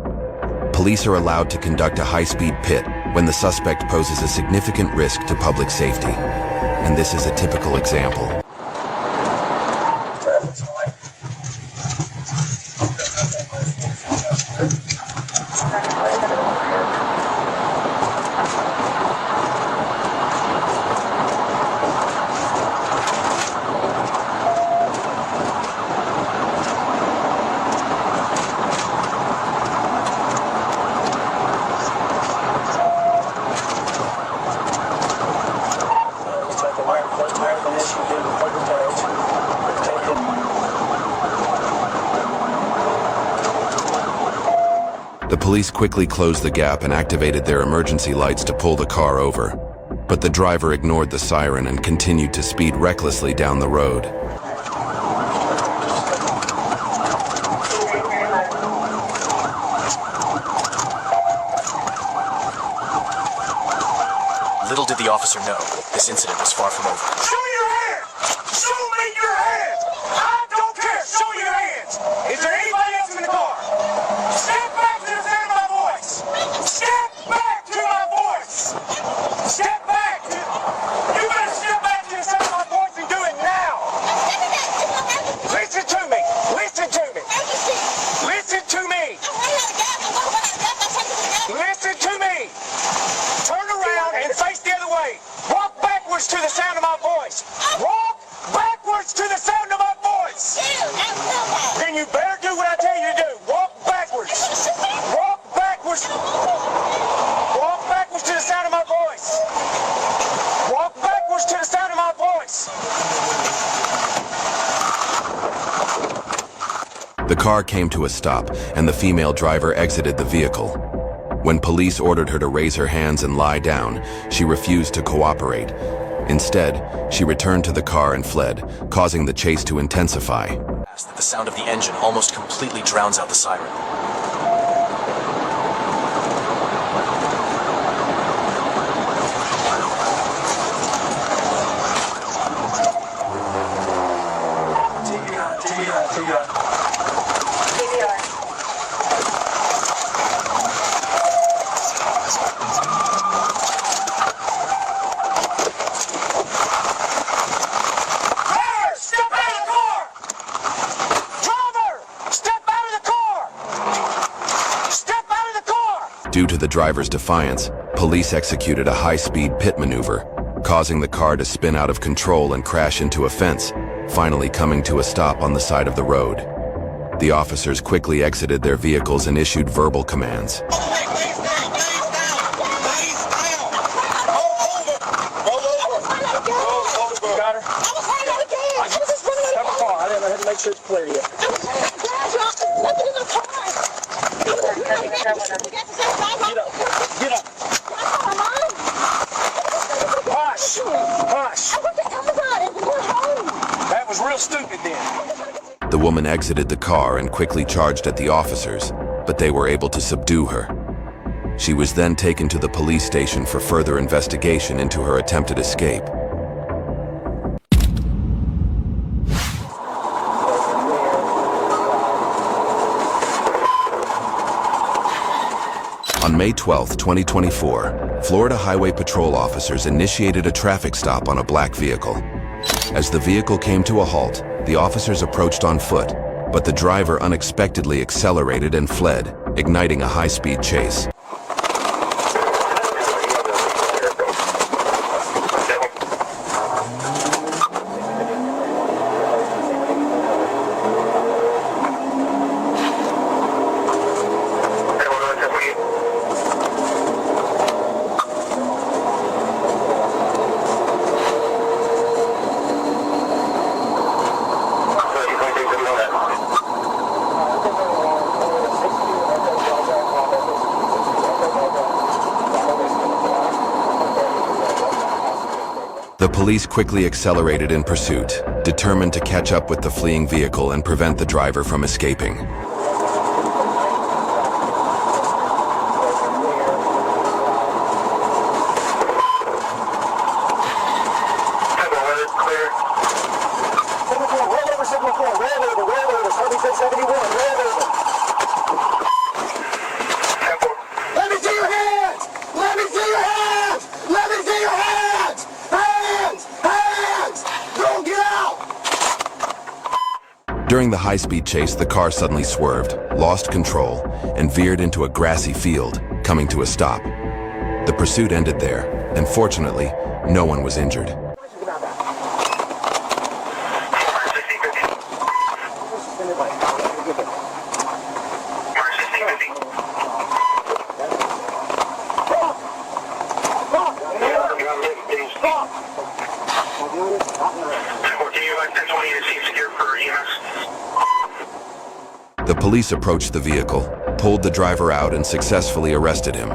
Police are allowed to conduct a high-speed pit when the suspect poses a significant risk to public safety, and this is a typical example. The police quickly closed the gap and activated their emergency lights to pull the car over. But the driver ignored the siren and continued to speed recklessly down the road. Little did the officer know, this incident was far from over. Show me your hands! Show me your hands! I don't care! Show me your hands! Is there anybody else in the car? Step back to the sound of my voice! Step back to my voice! Step back! You better step back to the sound of my voice and do it now! Listen to me! Listen to me! Listen to me! Listen to me! Turn around and face the other way! Walk backwards to the sound of my voice! Walk backwards to the sound of my voice! Then you better do what I tell you to do! Walk backwards! Walk backwards! Walk backwards to the sound of my voice! Walk backwards to the sound of my voice! The car came to a stop, and the female driver exited the vehicle. When police ordered her to raise her hands and lie down, she refused to cooperate. Instead, she returned to the car and fled, causing the chase to intensify. That the sound of the engine almost completely drowns out the siren. Due to the driver's defiance, police executed a high-speed pit maneuver, causing the car to spin out of control and crash into a fence, finally coming to a stop on the side of the road. The officers quickly exited their vehicles and issued verbal commands. Make sure it's clear yet. Get up. Get up. Hush. Hush. That was real stupid then. The woman exited the car and quickly charged at the officers, but they were able to subdue her. She was then taken to the police station for further investigation into her attempted escape. On May 12, 2024, Florida Highway Patrol officers initiated a traffic stop on a black vehicle. As the vehicle came to a halt, the officers approached on foot, but the driver unexpectedly accelerated and fled, igniting a high-speed chase. The police quickly accelerated in pursuit, determined to catch up with the fleeing vehicle and prevent the driver from escaping. Let me see your hands! Let me see your hands! Let me see your hands! Hands! Hands! Don't get out! During the high-speed chase, the car suddenly swerved, lost control, and veered into a grassy field, coming to a stop. The pursuit ended there, and fortunately, no one was injured. The police approached the vehicle, pulled the driver out, and successfully arrested him.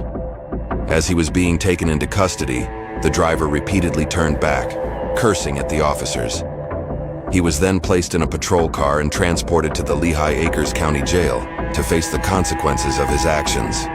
As he was being taken into custody, The driver repeatedly turned back, cursing at the officers. He was then placed in a patrol car and transported to the Lehigh Acres County Jail to face the consequences of his actions.